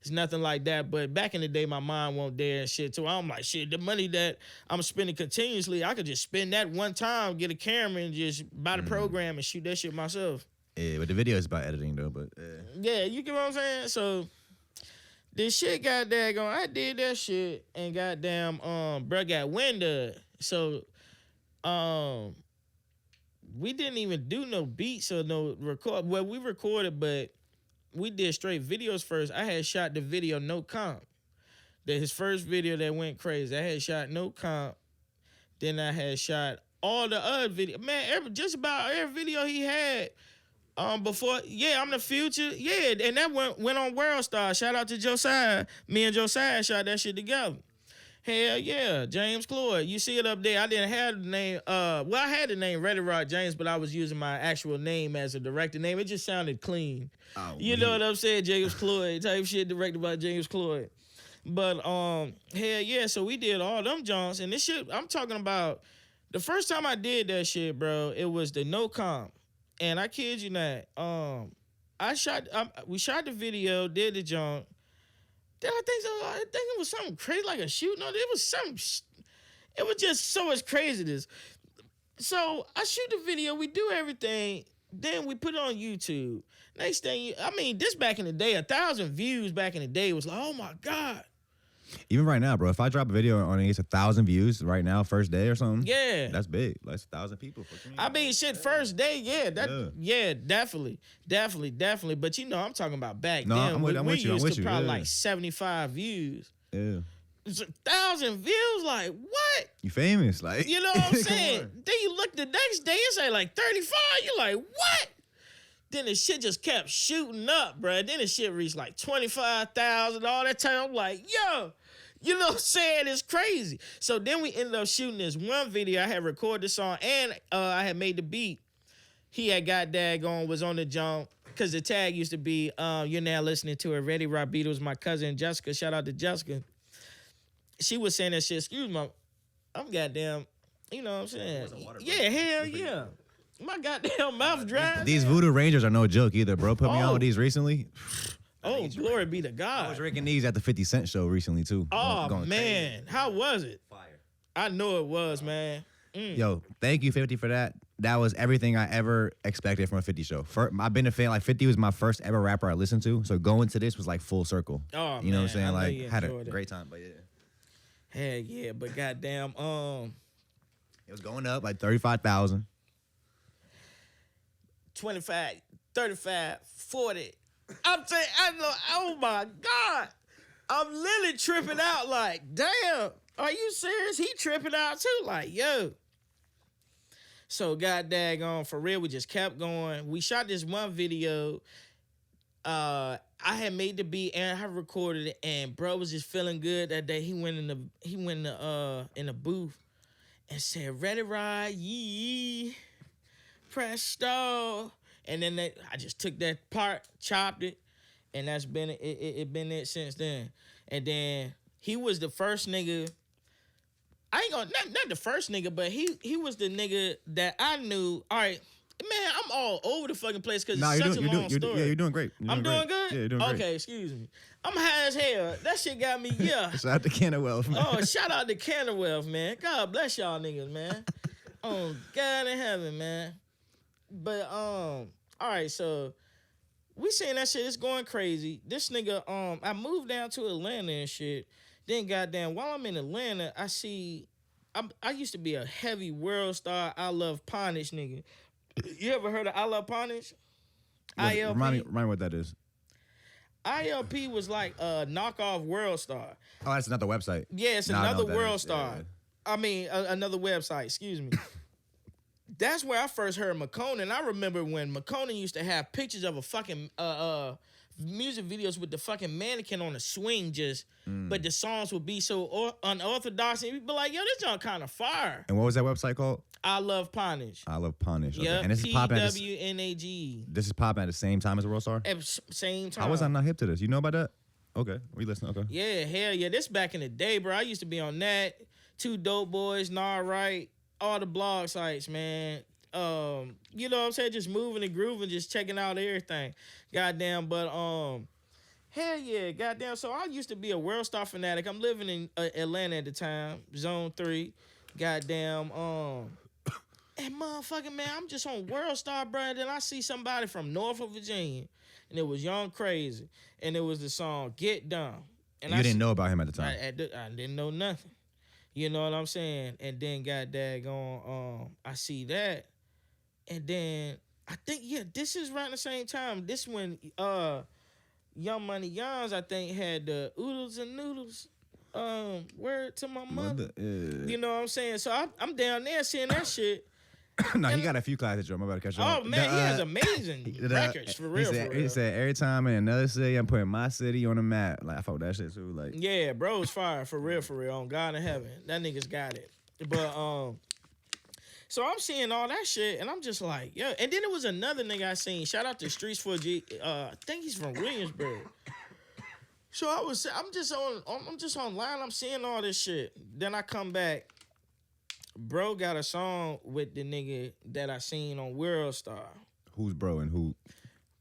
It's nothing like that. But back in the day, my mind won't there and shit. So I'm like, shit, the money that I'm spending continuously, I could just spend that one time, get a camera, and just buy the program and shoot that shit myself. Yeah, but the video is about editing though. But yeah, you get what I'm saying? So this shit got daggone, I did that shit, and goddamn, bruh got wind of it. So we didn't even do no beats or no record. Well, we recorded, but we did straight videos first. I had shot the video no comp. His first video that went crazy. I had shot no comp. Then I had shot all the other video. Man, just about every video he had before. Yeah, I'm the future. Yeah, and that went on World Star. Shout out to Josiah. Me and Josiah shot that shit together. Hell yeah, James Cloyd. You see it up there. I didn't have the name. Well, I had the name ReadyRock James, but I was using my actual name as a director name. It just sounded clean. Oh, you know what I'm saying? James Cloyd type shit, directed by James Cloyd. But hell yeah, so we did all them joints, and this shit, I'm talking about the first time I did that shit, bro, it was the no comp. And I kid you not, we shot the video, did the joint. Then I think it was something crazy, like a shoot. No, it was something. It was just so much craziness. So I shoot the video, we do everything, then we put it on YouTube. Next thing, I mean, this back in the day, 1,000 views back in the day was like, oh my God. Even right now, bro, if I drop a video on it, it's 1,000 views right now, first day or something. Yeah, that's big. That's 1,000 people. I mean, shit, first day, yeah, definitely. But you know, I'm talking about back then. I'm with you. We used to probably like 75 views. Yeah. It's 1,000 views, like what? You famous, like. You know what I'm saying? Then you look the next day, it's like 35. You're like, what? Then the shit just kept shooting up, bruh. Then the shit reached like 25,000 all that time. I'm like, yo. You know what I'm saying? It's crazy. So then we ended up shooting this one video. I had recorded the song and I had made the beat. He had got daggone, was on the jump. Because the tag used to be, you're now listening to a ReadyRock beat. It was my cousin Jessica. Shout out to Jessica. She was saying that shit, excuse me, I'm goddamn, you know what I'm saying? Yeah, hell yeah. My goddamn mouth dry. These Voodoo Rangers are no joke either, bro. Put me on with these recently. Oh, glory be to God. I was drinking these at the 50 Cent show recently, too. Oh, man. Crazy. How was it? Fire. I know it was, man. Yo, thank you, 50, for that. That was everything I ever expected from a 50 show. I've been a fan. Like, 50 was my first ever rapper I listened to. So going to this was like full circle. Oh, you know what I'm saying? Like, had a great time, but yeah. Hell yeah, but goddamn, it was going up like 35,000. 25, 35, 40. I'm saying, I know, oh my God. I'm literally tripping out like, damn, are you serious? He tripping out too, like, yo. So god daggone, for real, we just kept going. We shot this one video. I had made the beat and I recorded it, and bro was just feeling good that day. He went in the booth and said, ReadyRock, yee, press start. And then I just took that part, chopped it, and that's been it been it since then. And then he was the first nigga. I ain't gonna not the first nigga, but he was the nigga that I knew. All right, man, I'm all over the fucking place because it's such a long story. Yeah, you're doing great. I'm doing good? Yeah, you're doing great. Okay, excuse me. I'm high as hell. That shit got me, yeah. Shout out to Canterwealth, man. Oh, shout out to Canterwealth, man. God bless y'all niggas, man. Oh, God in heaven, man. But, all right, so we saying that shit is going crazy. This nigga, I moved down to Atlanta and shit. Then, goddamn, while I'm in Atlanta, I used to be a heavy world star, I love Ponish nigga. You ever heard of I Love Punish? ILP. Remind me what that is. ILP was like a knockoff World Star. Oh, that's another website. Yeah, it's Nah, I know another what that World is. Star. Yeah. I mean, another website. Excuse me. That's where I first heard McConan. I remember when McConan used to have pictures of a fucking music videos with the fucking mannequin on a swing, but the songs would be so unorthodox, and you'd be like, "Yo, this joint kind of fire." And what was that website called? I Love Punish. I Love Punish. Okay. Yep, And this is popping at PWNAG. this is popping at the same time as World Star? At same time. How was I not hip to this? You know about that? Okay. We listen. Okay. Yeah, hell yeah. This back in the day, bro. I used to be on that. Two Dope Boys, Nah Right, all the blog sites, man. You know what I'm saying? Just moving and grooving, just checking out everything. Goddamn, but hell yeah, goddamn. So I used to be a World Star fanatic. I'm living in Atlanta at the time, Zone 3. Goddamn, and motherfucking man, I'm just on World Star, bro. And then I see somebody from Norfolk, Virginia, and it was Young Crazy, and it was the song Get Down. And you didn't know about him at the time. I didn't know nothing. You know what I'm saying? And then got daggone, I see that. And then I think, yeah, this is around the same time. This when Young Money Youngs, I think, had the Oodles and Noodles. Word to my mother. You know what I'm saying? So I'm down there seeing that shit. No, he got a few classics, Joe. I'm about to catch up. Oh, man, he has amazing records, for real, He said, every time in another city, I'm putting my city on the map. Like, I fuck with that shit, too. Like, yeah, bro's fire, for real, on God in heaven. That nigga's got it. But, so I'm seeing all that shit, and I'm just like, yeah. And then there was another nigga I seen. Shout out to Streets for G. I think he's from Williamsburg. So I'm just online. I'm seeing all this shit. Then I come back. Bro got a song with the nigga that I seen on World Star. Who's bro and who?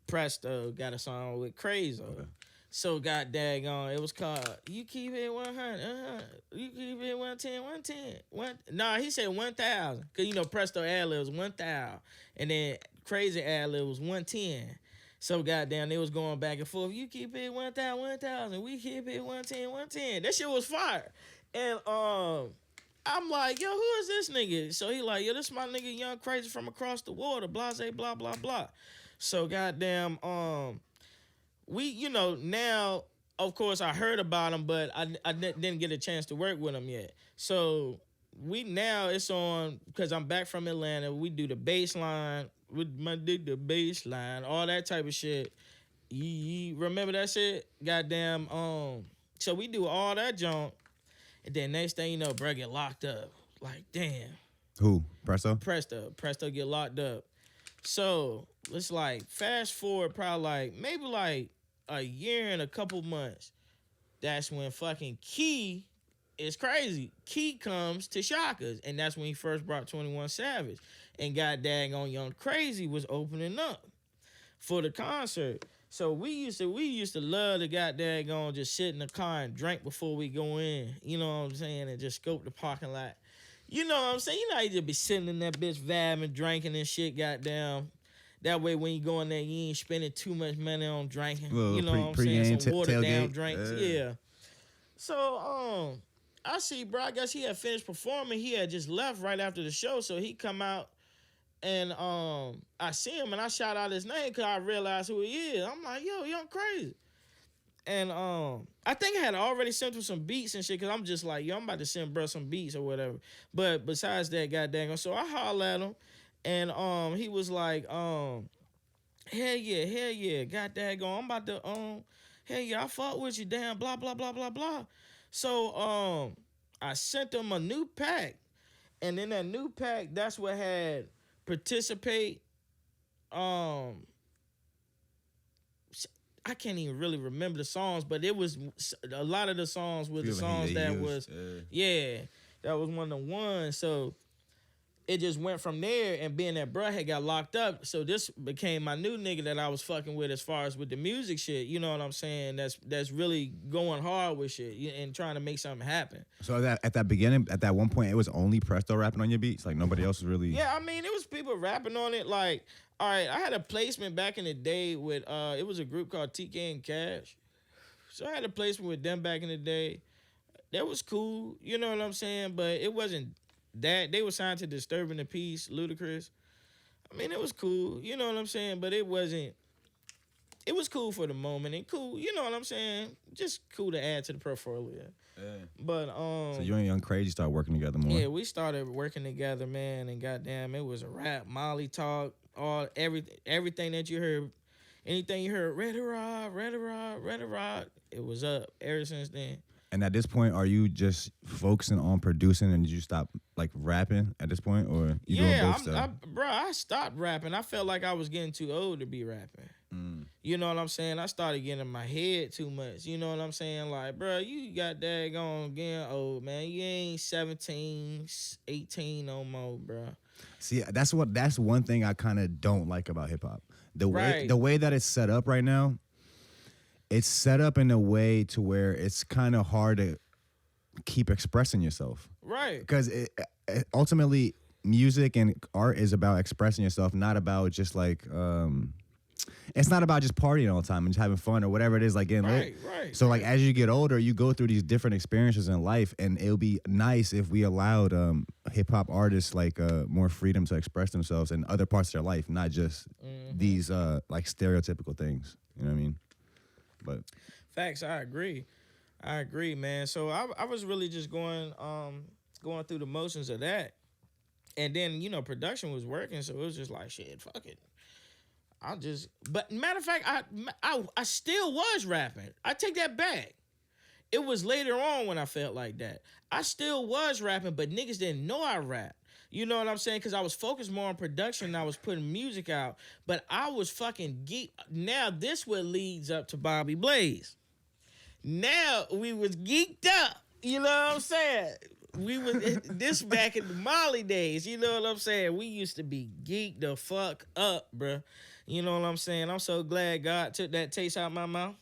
Presto got a song with Crazo. Okay. So got daggone. It was called You Keep It 100. You keep it 110, 110. Nah, he said 1,000. Cause you know Presto ad-lib was 1,000. And then Crazy ad-lib was 110. So goddamn, they was going back and forth. You keep it 1,000, 1,000. We keep it 110, 110. That shit was fire. And I'm like, yo, who is this nigga? So he like, yo, this my nigga Young Crazy from across the water, blase, blah, blah, blah. So goddamn, we, you know, now, of course, I heard about him, but I didn't get a chance to work with him yet. So it's on, because I'm back from Atlanta, we do the bass line, all that type of shit. You remember that shit? Goddamn, so we do all that junk. And then next thing you know, bro get locked up. Like, damn. Who? Presto get locked up. So it's like fast forward probably like maybe like a year and a couple months. That's when fucking Key is crazy. Key comes to Shaka's, and that's when he first brought 21 Savage. And got daggone Young Crazy was opening up for the concert. So we used to love to goddamn just sit in the car and drink before we go in. You know what I'm saying? And just scope the parking lot. You know what I'm saying? You know, you just be sitting in that bitch vibing, drinking and shit, goddamn. That way when you go in there, you ain't spending too much money on drinking. Well, you know what I'm saying? Some watered down tailgate. drinks. Yeah. So, I see, bro, I guess he had finished performing. He had just left right after the show. So he come out. And I see him and I shout out his name because I realized who he is. I'm like, yo, Young Crazy. And I think I had already sent him some beats and shit because I'm just like, yo, I'm about to send bro some beats or whatever. But besides that, goddamn. So I holler at him and he was like, hell yeah, got that going. I'm about to, hell yeah, I fuck with you, damn, blah, blah, blah, blah, blah. So I sent him a new pack. And in that new pack, that's what had Participate. I can't even really remember the songs, but it was a lot of the songs were the songs that was, that was one of the ones. So it just went from there, and being that bruh had got locked up, so this became my new nigga that I was fucking with as far as with the music shit. You know what I'm saying? That's really going hard with shit and trying to make something happen. So at that beginning, at that one point, it was only Presto rapping on your beats? Like nobody else was really... Yeah, I mean, it was people rapping on it. Like, all right, I had a placement back in the day with, it was a group called TK and Cash. So I had a placement with them back in the day. That was cool, you know what I'm saying? But it wasn't that. They were signed to Disturbing the Peace, Ludacris. I mean, it was cool. You know what I'm saying? But it wasn't. It was cool for the moment and cool. You know what I'm saying? Just cool to add to the portfolio. Yeah. But So you and Young Crazy start working together more. yeah, we started working together, man, and goddamn, it was a rap, Molly talk, everything that you heard, anything you heard, ReadyRock, it was up ever since then. And at this point, are you just focusing on producing, and did you stop like rapping at this point, or you doing both stuff? Bro, I stopped rapping. I felt like I was getting too old to be rapping. You know what I'm saying? I started getting in my head too much. You know what I'm saying? Like, bro, you got that going getting old, man. You ain't 17, 18 no more, bro. See, that's one thing I kind of don't like about hip hop. The Right. way that it's set up right now, it's set up in a way to where it's kind of hard to keep expressing yourself. Right. Because ultimately, music and art is about expressing yourself, not about just like it's not about just partying all the time and just having fun or whatever it is, like getting lit. Right. So like as you get older, you go through these different experiences in life, and it'll be nice if we allowed hip hop artists like more freedom to express themselves in other parts of their life, not just these like stereotypical things. You know what I mean? But Facts, I agree, man. So I was really just going through the motions of that, and then production was working, so it was just like shit, fuck it. But matter of fact, I still was rapping. I take that back. It was later on when I felt like that. I still was rapping, but niggas didn't know I rap. You know what I'm saying? Because I was focused more on production and I was putting music out. But I was fucking geek. Now this what leads up to Bobby Blaze. Now we was geeked up. You know what I'm saying? We was this back in the Molly days. You know what I'm saying? We used to be geeked the fuck up, bruh. You know what I'm saying? I'm so glad God took that taste out of my mouth.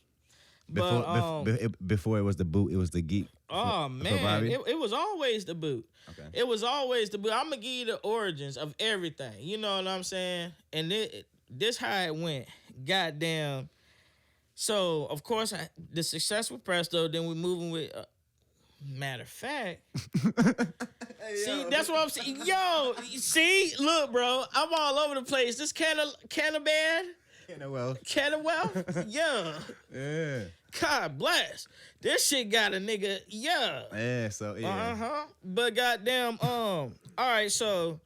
Before it was the boot, it was the geek. Oh man, it was always the boot. Okay. It was always the boot. I'm gonna give you the origins of everything. You know what I'm saying? And this how it went. Goddamn. So of course the successful Presto. Then we moving with. Matter of fact, see that's what I'm saying. Yo, see, look, bro, I'm all over the place. This Cannabis, yeah. God bless. This shit got a nigga, yeah. Yeah, so yeah. But goddamn, all right, so,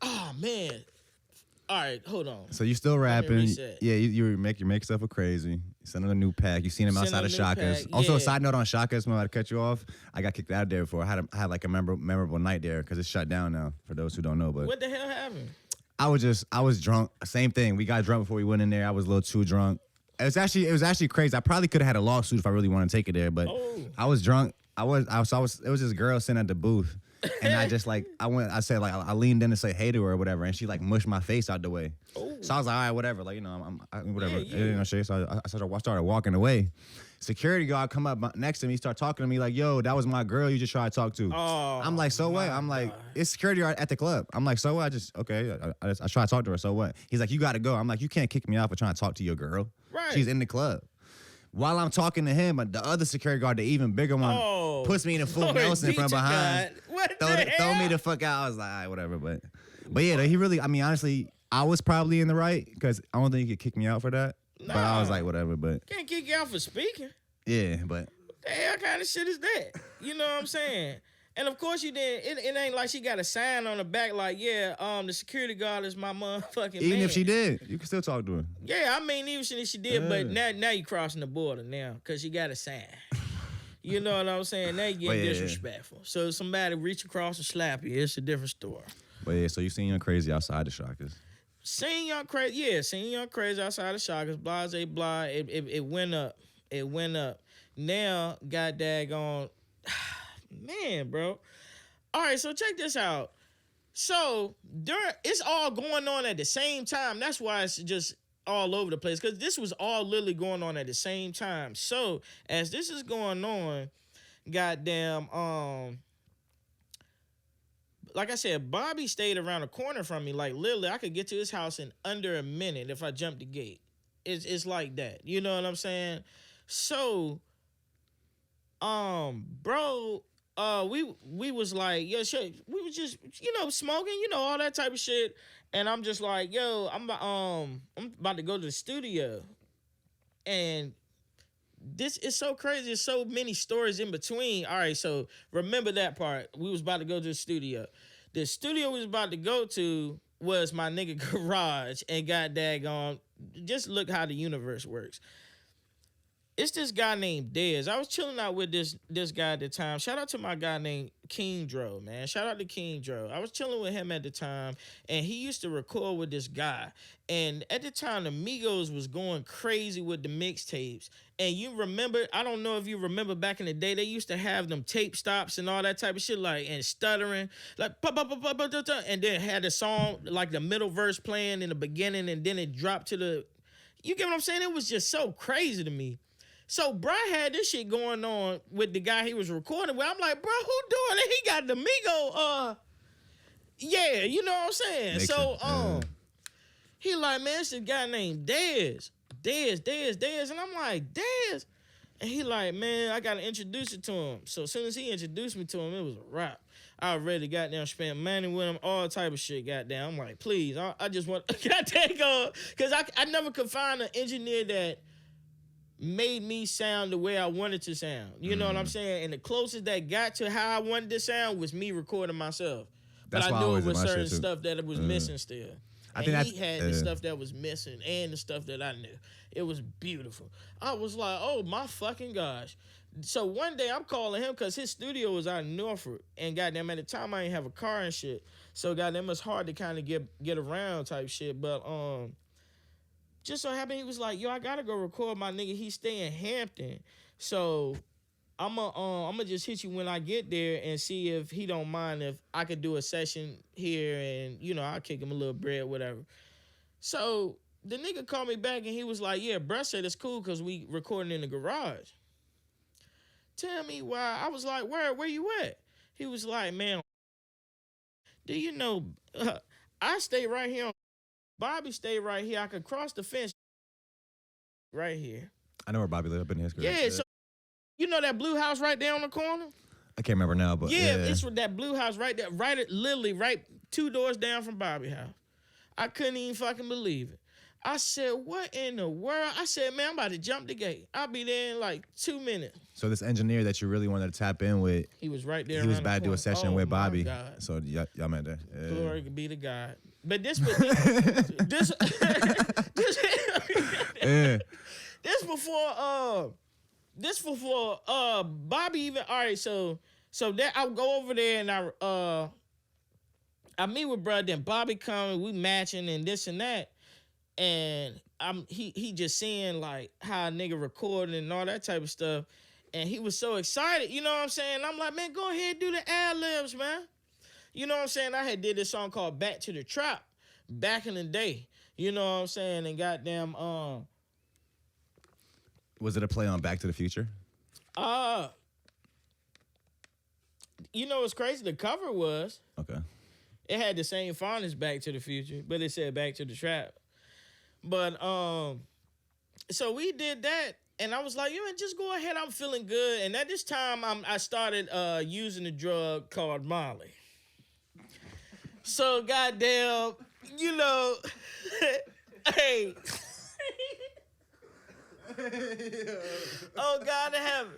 oh man, all right, hold on. So you still rapping? Yeah, you make stuff a crazy. Send a new pack. You seen him outside of Shaka's. Also, a side note on Shaka's, I'm about to cut you off. I got kicked out of there before. I had like a memorable night there because it's shut down now. For those who don't know, but what the hell happened? I was drunk. Same thing. We got drunk before we went in there. I was a little too drunk. It was actually crazy. I probably could have had a lawsuit if I really wanted to take it there, but I was drunk. It was this girl sitting at the booth. And I just like I leaned in to say hey to her or whatever, and she like mushed my face out the way. Ooh. So I was like, all right, whatever, like I'm whatever. Yeah. It ain't no shit. So I started walking away. Security guard come up next to me, start talking to me like, yo, that was my girl you just tried to talk to. Oh, I'm like, so what? I'm like, it's security guard at the club. I'm like, so what? I tried to talk to her. So what? He's like, you got to go. I'm like, you can't kick me out for trying to talk to your girl. Right. She's in the club. While I'm talking to him, the other security guard, the even bigger one, puts me in a full Nelson from behind. Throw me the fuck out. I was like, all right, whatever. But yeah, he really, I mean, honestly, I was probably in the right because I don't think he could kick me out for that. Nah, but I was like, whatever. But can't kick you out for speaking. Yeah, but what the hell kind of shit is that? You know what I'm saying? And of course you didn't. It ain't like she got a sign on the back like, yeah, the security guard is my motherfucking even man. if she did, you can still talk to her. Yeah, I mean, even if she did, but now you crossing the border now because she got a sign. You know what I'm saying? Now you getting disrespectful. So somebody reach across and slap you, it's a different story. But yeah, so you seen Young Crazy outside the Shockers. Seen Young Crazy outside the Shockers, blase blah. It went up. It went up. Now, god daggone, man, bro. All right, so check this out. So it's all going on at the same time. That's why it's just all over the place, because this was all literally going on at the same time. So as this is going on, goddamn, like I said, Bobby stayed around the corner from me. Like literally, I could get to his house in under a minute if I jumped the gate. It's like that. You know what I'm saying? So, bro, we was like, yo, shit, we was just, smoking, all that type of shit. And I'm just like, yo, I'm about to go to the studio. And this is so crazy. There's so many stories in between. All right, so remember that part. We was about to go to the studio. The studio we was about to go to was my nigga garage, and got daggone. Just look how the universe works. It's this guy named Dez. I was chilling out with this guy at the time. Shout out to my guy named King Dro, man. Shout out to King Dro. I was chilling with him at the time, and he used to record with this guy. And at the time, the Migos was going crazy with the mixtapes. And you remember, I don't know if you remember back in the day, they used to have them tape stops and all that type of shit, like, and stuttering, like, and then had a song, like the middle verse playing in the beginning, and then it dropped to the, you get what I'm saying? It was just so crazy to me. So bro had this shit going on with the guy he was recording with. I'm like, bro, who doing it? He got the Migo, yeah, you know what I'm saying? Makes So sense. he like, man, it's this guy named Dez. Dez. And I'm like, Dez? And he like, man, I gotta introduce it to him. So as soon as he introduced me to him, it was a wrap. I already goddamn spent money with him, all type of shit, goddamn. I'm like, please, I just want, goddamn go, because I never could find an engineer that made me sound the way I wanted to sound. You know what I'm saying? And the closest that got to how I wanted to sound was me recording myself. But That's why I I knew always it was did my certain shit too. stuff that it was missing still. I And think he that's- had the stuff that was missing and the stuff that I knew. It was beautiful. I was like, oh my fucking gosh. So one day I'm calling him because his studio was out in Norfolk. And goddamn, at the time I didn't have a car and shit. So goddamn, it's hard to kind of get around type shit. But just so happened he was like, yo, I gotta go record my nigga. He stay in Hampton. So I'ma just hit you when I get there and see if he don't mind if I could do a session here, and I'll kick him a little bread, whatever. So the nigga called me back and he was like, yeah, bruh said it's cool because we recording in the garage. Tell me why. I was like, where you at? He was like, man, do you know I stay right here. Bobby stay right here. I could cross the fence right here. I know where Bobby lived up in his crib. Yeah, so you know that blue house right there on the corner? I can't remember now, but Yeah, it's that blue house right there, literally right 2 doors down from Bobby's house. I couldn't even fucking believe it. I said, what in the world? I said, man, I'm about to jump the gate. I'll be there in like 2 minutes. So this engineer that you really wanted to tap in with, He was right there. he was around the about to do a corner. session Oh, with my Bobby. God. So y'all met there. Yeah. Glory be to God. But this this Yeah. this before Bobby even, all right, so that I'll go over there and I meet with bruh, then Bobby come, we matching and this and that. And he just seeing like how a nigga recording and all that type of stuff. And he was so excited, you know what I'm saying? I'm like, man, go ahead and do the ad-libs, man. You know what I'm saying? I had did this song called Back to the Trap back in the day. You know what I'm saying? And goddamn, Was it a play on Back to the Future? you know what's crazy? The cover was, Okay. it had the same font as Back to the Future, but it said Back to the Trap. But so we did that, and I was like, man, just go ahead. I'm feeling good. And at this time, I started using a drug called Molly. So goddamn, hey. Oh God in heaven.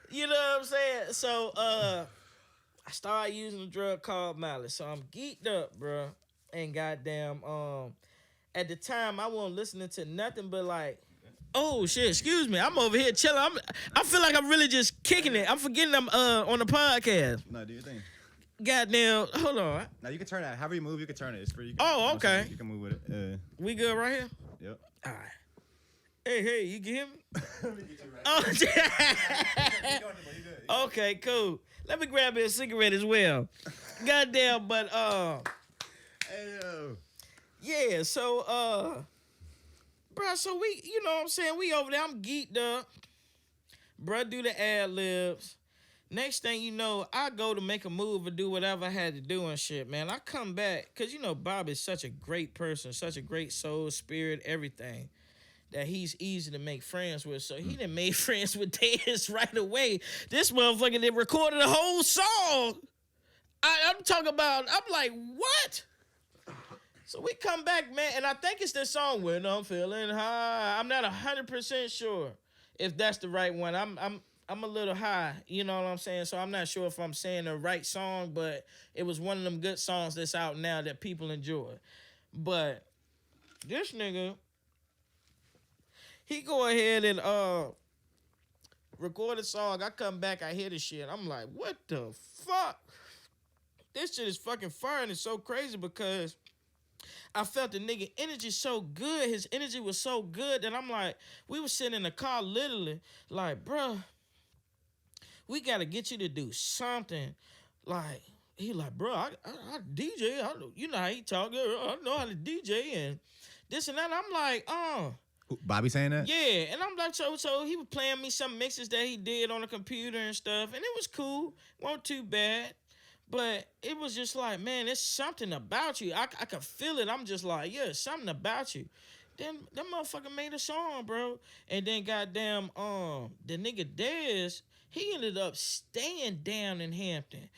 You know what I'm saying? So I started using a drug called Molly. So I'm geeked up, bro. And goddamn, at the time I wasn't listening to nothing but like, oh shit, excuse me. I'm over here chilling. I feel like I'm really just kicking it. I'm forgetting I'm on the podcast. No, do your thing. Goddamn, hold on. Now you can turn that. However you move, you can turn it. It's free. Oh, okay. You can move with it. We good right here? Yep. All right. Hey, you can hear me? Let me get you right. Oh, okay, cool. Let me grab me a cigarette as well. Goddamn, but Hey yo. yeah, so bruh, so we, you know what I'm saying, we over there, I'm geeked up. Bruh do the ad-libs. Next thing you know, I go to make a move or do whatever I had to do and shit, man. I come back, because Bob is such a great person, such a great soul, spirit, everything. that he's easy to make friends with. So he done made friends with Dez right away. This motherfucker did recorded a whole song. I'm talking about, I'm like, what? So we come back, man, and I think it's this song, When I'm Feeling High. I'm not 100% sure if that's the right one. I'm a little high, you know what I'm saying? So I'm not sure if I'm saying the right song, but it was one of them good songs that's out now that people enjoy. But this nigga, he go ahead and record a song. I come back, I hear this shit. I'm like, what the fuck? This shit is fucking fire, and it's so crazy because I felt the nigga energy so good. His energy was so good that I'm like, we was sitting in the car literally like, bruh, we got to get you to do something. Like, he like, bro, I DJ. You know how he talk. I know how to DJ and this and that. I'm like, Bobby saying that? Yeah. And I'm like, so he was playing me some mixes that he did on the computer and stuff. And it was cool. Wasn't too bad. But it was just like, man, there's something about you. I could feel it. I'm just like, yeah, something about you. Then that motherfucker made a song, bro. And then goddamn, the nigga Dez, he ended up staying down in Hampton.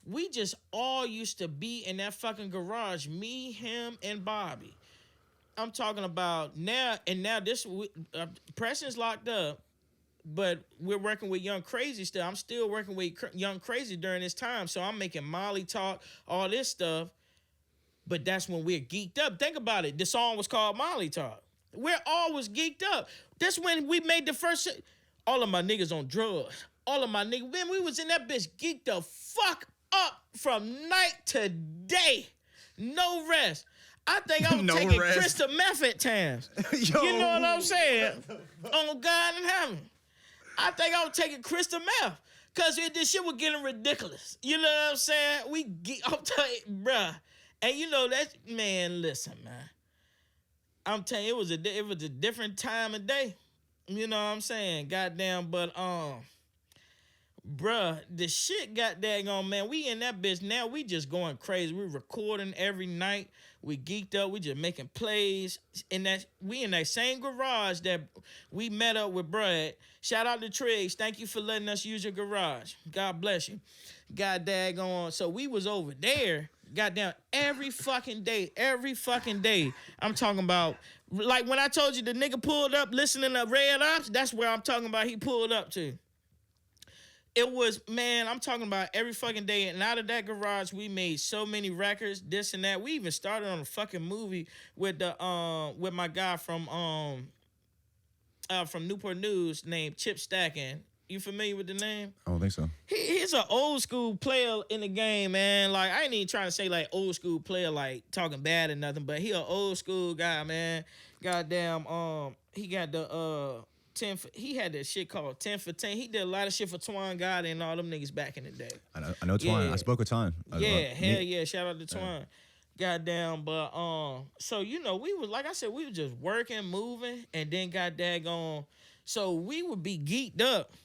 We just all used to be in that fucking garage, me, him, and Bobby. I'm talking about now, and now this, Preston's locked up, but we're working with Young Crazy still. I'm still working with Young Crazy during this time, so I'm making Molly talk, all this stuff, but that's when we're geeked up. Think about it. The song was called Molly Talk. We're always geeked up. That's when we made the first, all of my niggas on drugs. All of my niggas, man, we was in that bitch geeked the fuck up from night to day. No rest. I think I was taking crystal meth at times. Yo. You know what I'm saying? On God in heaven. I think I was taking crystal meth. Because this shit was getting ridiculous. You know what I'm saying? I'm telling you, bruh. And you know that, man, listen, man. I'm telling you, it was a different time of day. You know what I'm saying? Goddamn, but, bruh, the shit got daggone, man. We in that bitch now. We just going crazy. We recording every night. We geeked up. We just making plays. We in that same garage that we met up with bruh. Shout out to Triggs. Thank you for letting us use your garage. God bless you. God daggone. So we was over there, goddamn, every fucking day. I'm talking about, like when I told you the nigga pulled up listening to Red Ops, that's where I'm talking about he pulled up to. It was, man, I'm talking about every fucking day. And out of that garage, we made so many records, this and that. We even started on a fucking movie with with my guy from Newport News named Chip Stacking. You familiar with the name? I don't think so. He's an old school player in the game, man. Like, I ain't even trying to say like old school player, like talking bad or nothing, but he an old school guy, man. Goddamn, he got the he had that shit called 10 for 10. He did a lot of shit for Twan Gotti and all them niggas back in the day. I know Twan. Yeah. I spoke with Twan. Hell yeah. Shout out to Twan. Goddamn, but so you know, we was, like I said, we was just working, moving, and then got daggone. So we would be geeked up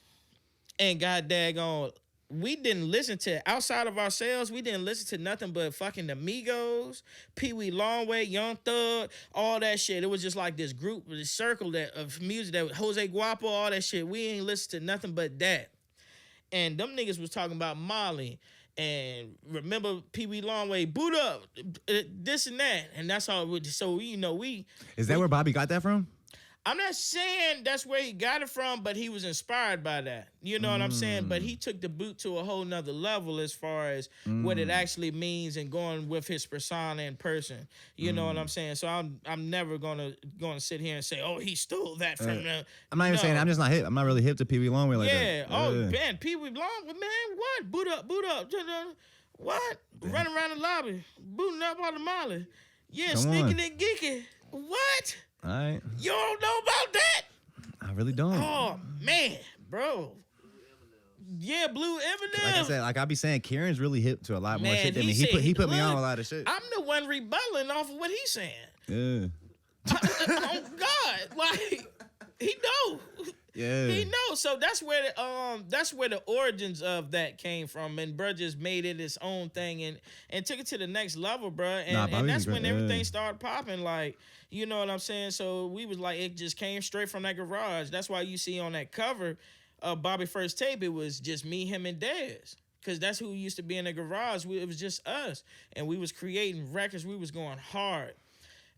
and got daggone. We didn't listen to, outside of ourselves, we didn't listen to nothing but fucking the Migos, Pee Wee Longway, Young Thug, all that shit. It was just like this group, this circle of music that was Jose Guapo, all that shit. We ain't listen to nothing but that. And them niggas was talking about Molly and remember Pee Wee Longway, boot up, this and that. And that's all. So, you know, Is that where Bobby got that from? I'm not saying that's where he got it from, but he was inspired by that. You know what I'm saying? But he took the boot to a whole nother level as far as what it actually means and going with his persona in person. You know what I'm saying? So I'm never gonna sit here and say, oh, he stole that from the. I'm not even saying I'm just not hip. I'm not really hip to Pee Wee Longway like that. Yeah. Oh, man, Pee Wee Longway, man, what? Boot up. What? Damn. Running around the lobby, booting up all the Molly. Yeah, sneaking and geeking. What? All right. You don't know about that? I really don't. Oh, man, bro. Yeah, Blue Eminem. Like I said, like I be saying, Kieran's really hip to a lot more shit than me. He put me on a lot of shit. I'm the one rebelling off of what he's saying. Yeah. Oh, God. Like, he know. Yeah. He knows. So that's where the origins of that came from. And bro just made it his own thing and took it to the next level, bro. And that's when everything started popping. Like, you know what I'm saying? So we was like, it just came straight from that garage. That's why you see on that cover of Bobby First Tape, it was just me, him, and Dez. Because that's who used to be in the garage. It was just us. And we was creating records. We was going hard.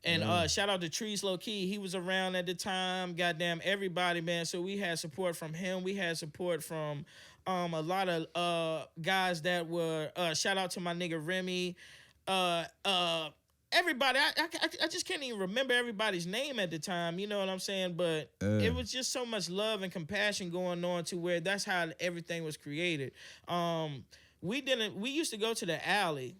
And shout out to Trees Low Key. He was around at the time. Goddamn everybody, man. So we had support from him. We had support from a lot of guys that were shout out to my nigga Remy. Everybody, I just can't even remember everybody's name at the time. You know what I'm saying? But it was just so much love and compassion going on to where that's how everything was created. We used to go to the alley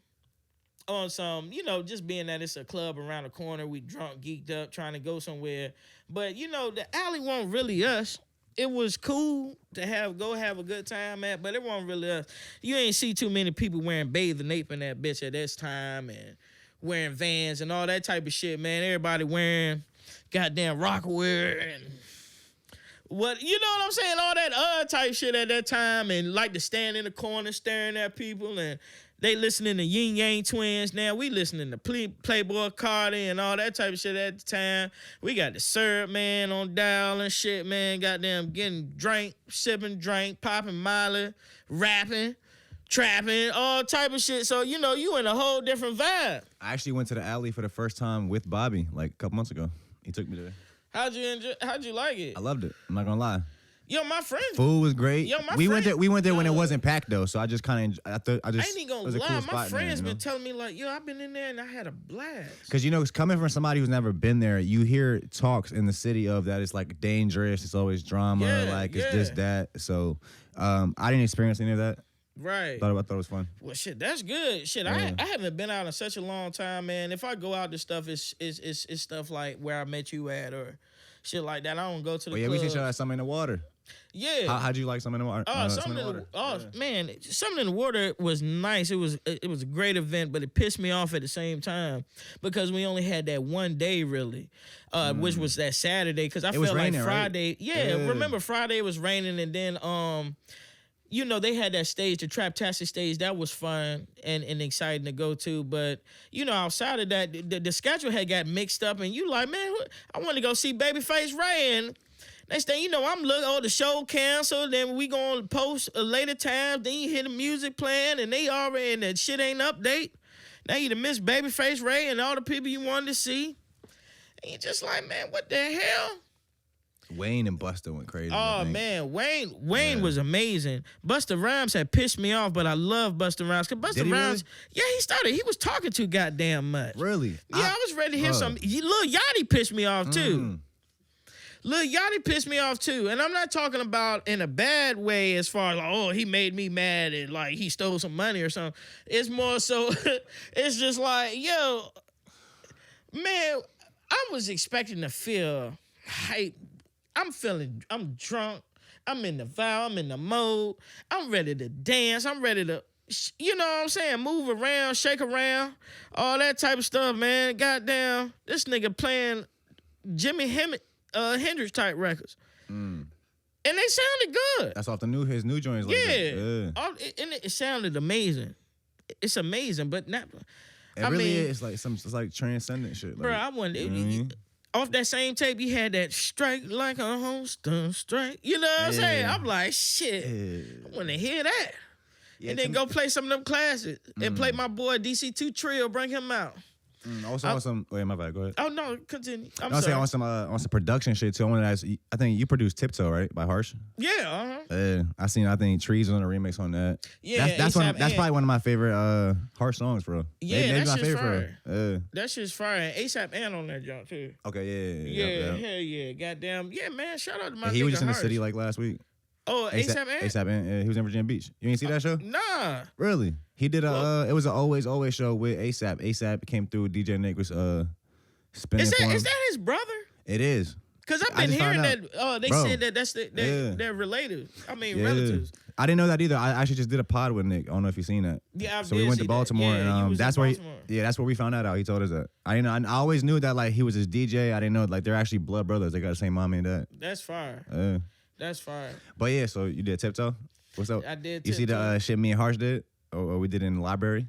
on some, you know, just being that it's a club around the corner, we drunk, geeked up, trying to go somewhere. But, you know, the alley wasn't really us. It was cool to go have a good time at, but it wasn't really us. You ain't see too many people wearing bathing ape in that bitch at this time and wearing Vans and all that type of shit, man. Everybody wearing goddamn Rockwear and what, you know what I'm saying? All that type shit at that time, and like to stand in the corner staring at people, and they listening to Yin Yang Twins. Now we listening to Playboy Cardi and all that type of shit at the time. We got the Syrup Man on dial and shit, man. Goddamn getting drink, sipping drink, popping Molly, rapping, trapping, all type of shit. So, you know, you in a whole different vibe. I actually went to the alley for the first time with Bobby like a couple months ago. He took me there. How'd you like it? I loved it. I'm not gonna lie. Yo, my friend. Food was great. We went there when it wasn't packed though, so I just kind of I ain't even gonna lie. My friends been telling me like, yo, I've been in there and I had a blast. Cause you know, coming from somebody who's never been there, you hear talks in the city of that it's like dangerous. It's always drama. It's this that. So I didn't experience any of that. Right. I thought it was fun. Well, shit, that's good. Shit, I haven't been out in such a long time, man. If I go out to stuff, it's stuff like Where I Met You At or shit like that. I don't go to the club. We should show us Something in the Water. Yeah. How'd you like Something in the Water? Man, Something in the Water was nice. It was a great event, but it pissed me off at the same time because we only had that one day really, which was that Saturday. Because I felt like raining, Friday. Right? Yeah, remember Friday was raining, and then you know, they had that stage, the Traptastic stage. That was fun and exciting to go to. But, you know, outside of that, the schedule had got mixed up. And you like, man, I want to go see Babyface Ray. And next thing you know, I'm looking, the show canceled. Then we going to post a later time. Then you hear the music playing. And they already, and that shit ain't update. Now you done missed Babyface Ray and all the people you wanted to see. And you just like, man, what the hell? Wayne and Busta went crazy. Oh man, Wayne was amazing. Busta Rhymes had pissed me off, but I love Busta Rhymes because Busta Rhymes, he was talking too goddamn much. Really? Yeah, I was ready to hear some. Lil Yachty pissed me off too. Lil Yachty pissed me off too, and I'm not talking about in a bad way as far as like, oh, he made me mad and like he stole some money or something. It's more so, it's just like, yo, man, I was expecting to feel hype. I'm drunk. I'm in the vibe. I'm in the mode. I'm ready to dance. I'm ready to, you know what I'm saying, move around, shake around, all that type of stuff, man. Goddamn, this nigga playing Jimi Hendrix type records. And they sounded good. That's off his new joints. Like and it sounded amazing. It's amazing, but not. It's like transcendent shit. Like, bro, I wanted. Off that same tape, you had that strike like a homester strike. You know what I'm saying? I'm like, shit, I want to hear that. And then go play some of them classics and play my boy DC2 Trill, bring him out. Also on some, wait, my bad, go ahead. Oh, no, continue. I'm sorry. sorry. On some production shit, too. I wanted to ask, I think you produced Tiptoe, right, by Harsh? Yeah, I think Trees was on a remix on that. Yeah, that's probably one of my favorite Harsh songs, bro. Yeah, that's my shit's favorite fire. That shit's fire. ASAP and on that junk, too. Okay, yeah. Hell yeah, goddamn. Yeah, man, shout out to my nigga he was just in the Harsh. city like last week. Oh, ASAP and? ASAP and he was in Virginia Beach. You ain't see that show? Nah. Really? He did it was an Always show with ASAP. ASAP came through, DJ Nick was spinning for him. Is that his brother? It is. Because I've been hearing that they said that that's they're related. I mean, relatives. I didn't know that either. I actually just did a pod with Nick. I don't know if you've seen that. Yeah, so we went to Baltimore, that. and that's where that's where we found that out. He told us that. I always knew that like he was his DJ. I didn't know like they're actually blood brothers. They got the same mommy and dad. That's fire. That's fine. But yeah, so you did Tiptoe. What's up? I did You see the Tiptoe. shit me and Harsh did, or we did in the library.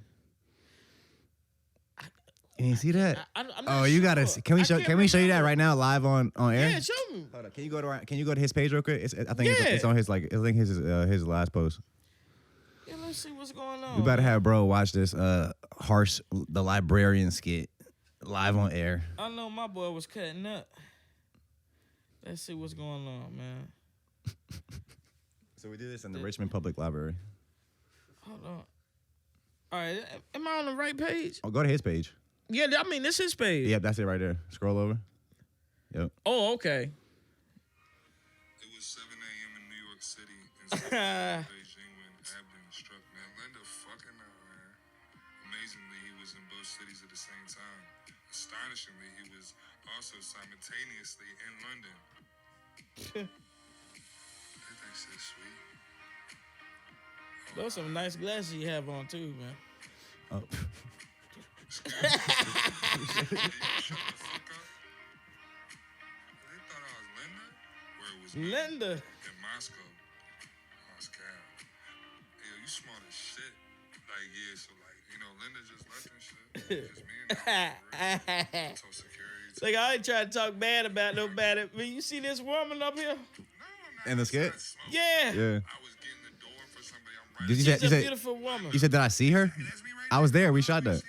You didn't see that? I'm not Oh, you gotta. sure. Can we I show? can't Can we show you that remember. right now, live on air? Yeah, show me. Hold up. Can you go to his page real quick? I think Yeah. it's on his I think his last post. Yeah, let's see what's going on. We about to have bro watch this Harsh the librarian skit live on air. I know my boy was cutting up. Let's see what's going on, man. So we did this in the Richmond Public Library. Hold on. All right, am I on the right page? Oh, go to his page. Yeah, I mean, this is his page. Yep, that's it right there. Scroll over. Yep. Oh, okay. It was 7 a.m. in New York City and Beijing when Abden struck. Man, Linda fucking out, man. Amazingly, he was in both cities at the same time. Astonishingly, he was also simultaneously in London. Ain't that shit sweet? Those some nice glasses you have on too, man. Oh. Shut the fuck up. They thought I was Linda? Where it was me Linda. in Moscow. Moscow. Hey, yo, you smart as shit. Like, yeah, so like, Linda just left and shit. Just me and her. Told security. Like, I ain't trying to talk bad about nobody. I mean, you see this woman up here? No, I'm not. In the skit? Yeah. Yeah. I was getting the door for somebody. I'm right. Did you She's say? a beautiful woman. You said did I see her? That's me right I was there. We shot that. I'm hanging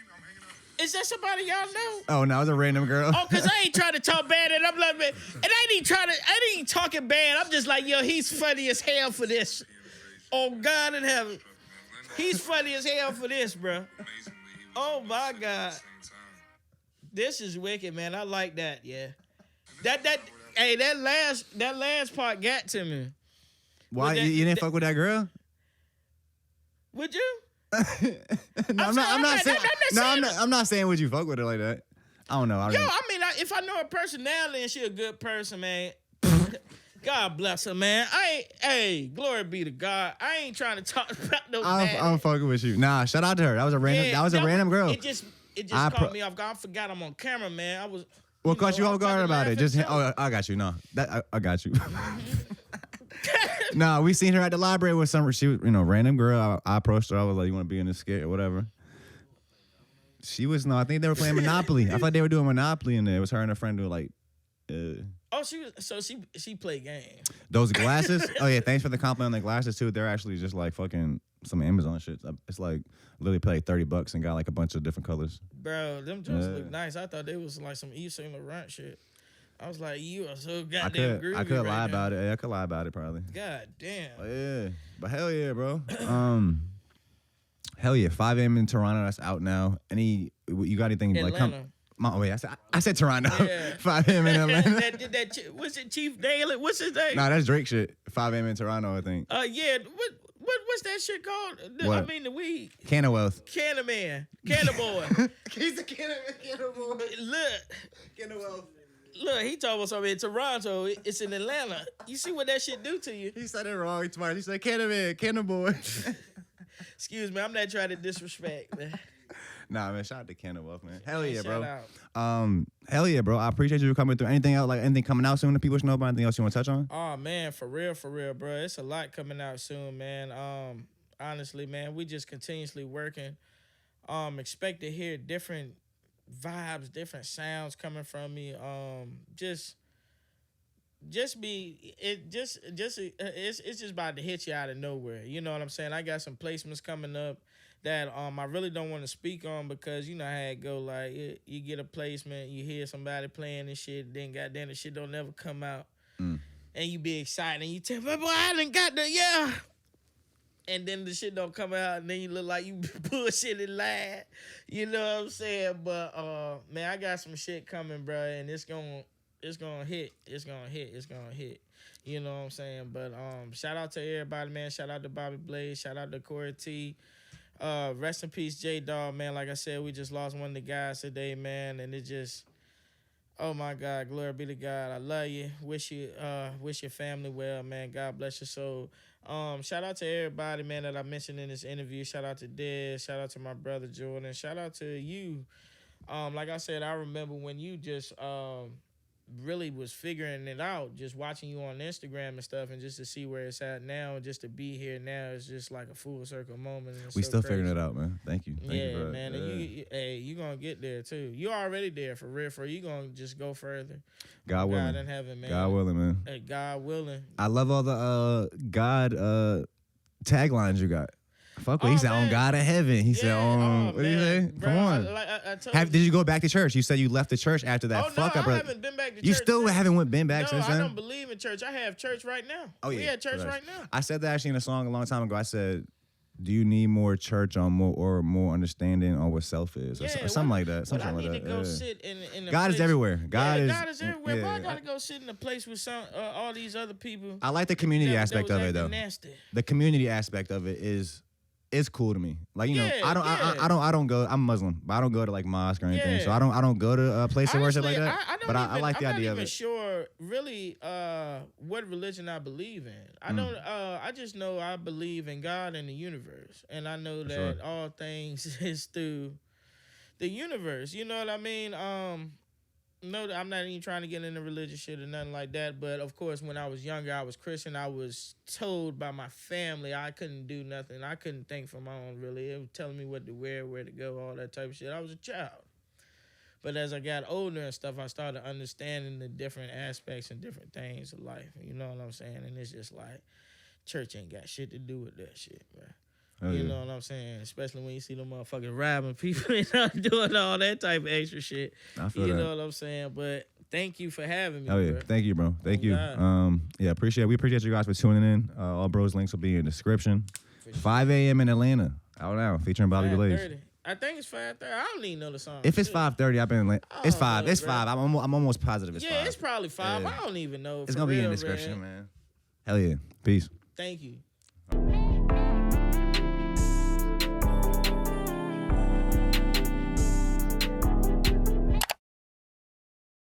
out. Is that somebody y'all know? Oh no, it was a random girl. Oh, cause I ain't trying to talk bad, and I'm like, man, and I ain't talking bad. I'm just like, yo, he's funny as hell for this. Oh God in heaven, he's funny as hell for this, bro. Amazingly, he was Oh in both my cities God, at the same time. this is wicked, man. I like that. Yeah, that last part got to me. Why that- you didn't fuck with that girl? Would you? No, I'm not saying would you fuck with her like that. I don't know. Yo, I mean, if I know her personality and she a good person, man. God bless her, man. Hey, glory be to God. I ain't trying to talk about no bad. I'm fucking with you. Nah, shout out to her. That was a random. Yeah, that was a random girl. It just I caught me off guard. I forgot I'm on camera, man. I was. What caught you I off was about guard to about it? laugh Just at you. I got you. No, I got you. Nah, we seen her at the library with some. She was random girl. I approached her. I was like, "You want to be in this skit or whatever?" She was no. I think they were playing Monopoly. I thought they were doing Monopoly in there. It was her and her friend doing like. Oh, she played games. Those glasses. Oh yeah, thanks for the compliment on the glasses too. They're actually just like fucking some Amazon shit. It's like literally paid $30 and got like a bunch of different colors. Bro, them just look nice. I thought they was like some Yves Saint Laurent shit. I was like, you are so goddamn groovy. I could right lie now. about it. Yeah, I could lie about it probably. God damn. Oh, yeah, but hell yeah, bro. Hell yeah, 5 a.m. in Toronto. That's out now. You got anything like Atlanta. Wait, I said Toronto. Yeah. 5 a.m. in Atlanta. What's it, Chief Daly? What's his name? Nah, that's Drake shit. 5 a.m. in Toronto, I think. Yeah. What's that shit called? What? I mean, the weed. Can of Wealth. Canna Man. Canna Boy. He's a Can of Wealth. Can of Wealth. Look, he talking about something in Toronto. It's in Atlanta. You see what that shit do to you? He said it wrong twice. He said Can of Man, Can of Boy. Excuse me, I'm not trying to disrespect, man. Nah, man, shout out to Can of Wealth, man. Hell yeah, Shout bro. out. Hell yeah, bro. I appreciate you coming through. Anything else, like anything coming out soon that people should know about? Anything else you want to touch on? Oh man, for real, bro. It's a lot coming out soon, man. Honestly, man, we just continuously working. Expect to hear different vibes, different sounds coming from me. It's just about to hit you out of nowhere. You know what I'm saying? I got some placements coming up that I really don't want to speak on because you know how it go. Like you get a placement, you hear somebody playing this shit, then goddamn the shit don't never come out, and you be excited and you tell me, boy, I done got the yeah. And then the shit don't come out, and then you look like you bullshitting lied. You know what I'm saying? But man, I got some shit coming, bro, and it's gonna hit. It's gonna hit. You know what I'm saying? But shout out to everybody, man. Shout out to Bobby Blaze. Shout out to Corey T. Rest in peace, J Dog, man. Like I said, we just lost one of the guys today, man, and it just. Oh my God, glory be to God. I love you. Wish your family well, man. God bless your soul. Shout out to everybody, man, that I mentioned in this interview. Shout out to Dez. Shout out to my brother Jordan. Shout out to you. Like I said, I remember when you just really was figuring it out, just watching you on Instagram and stuff, and just to see where it's at now, and just to be here now is just like a full circle moment. We still figuring it out, man. Thank you. Thank you for man. that. And you gonna get there too. You already there for real. You gonna just go further. God willing. God in heaven, man. God willing, man. Hey, God willing. I love all the God taglines you got. Fuck what he said, on God in heaven. He said, what did he say? Bro, Come on. I told Did you go back to church? You said you left the church after that fuck up. I haven't been back to church. You still haven't been back since then? I don't believe in church. I have church right now. Oh, yeah. We at church right now. I said that actually in a song a long time ago. I said, do you need more church on more understanding on what self is? Or something like that. Something like that. I need to go sit in God is everywhere. God is everywhere. Yeah. But I gotta go sit in a place with all these other people. I like the community aspect of it though. Nasty. The community aspect of it is cool to me. Like, you know, I don't go. I'm Muslim, but I don't go to like mosque or anything. So I don't go to a place of worship like that. I like the idea of it. I'm not even sure really what religion I believe in. I don't. I just know I believe in God and the universe, and I know that all things is through the universe. You know what I mean? No, I'm not even trying to get into religious shit or nothing like that. But of course, when I was younger, I was Christian. I was told by my family I couldn't do nothing. I couldn't think for my own, really. It was telling me what to wear, where to go, all that type of shit. I was a child. But as I got older and stuff, I started understanding the different aspects and different things of life. You know what I'm saying? And it's just like, church ain't got shit to do with that shit, man. You know what I'm saying? Especially when you see them motherfuckers robbing people and doing all that type of extra shit. I feel you that. know what I'm saying? But thank you for having me. Oh yeah, bro. Thank you, bro. Thank you. God. We appreciate you guys for tuning in. All bros links will be in the description. 5 a.m. in Atlanta. Out now, featuring Bobby Blaze. I think it's 5:30. I don't even know the song. If it's 5:30, I've been late. It's 5. It's 5. I'm almost positive it's 5. Yeah, it's probably 5. I don't even know. It's gonna be in the description, man. Hell yeah. Peace. Thank you.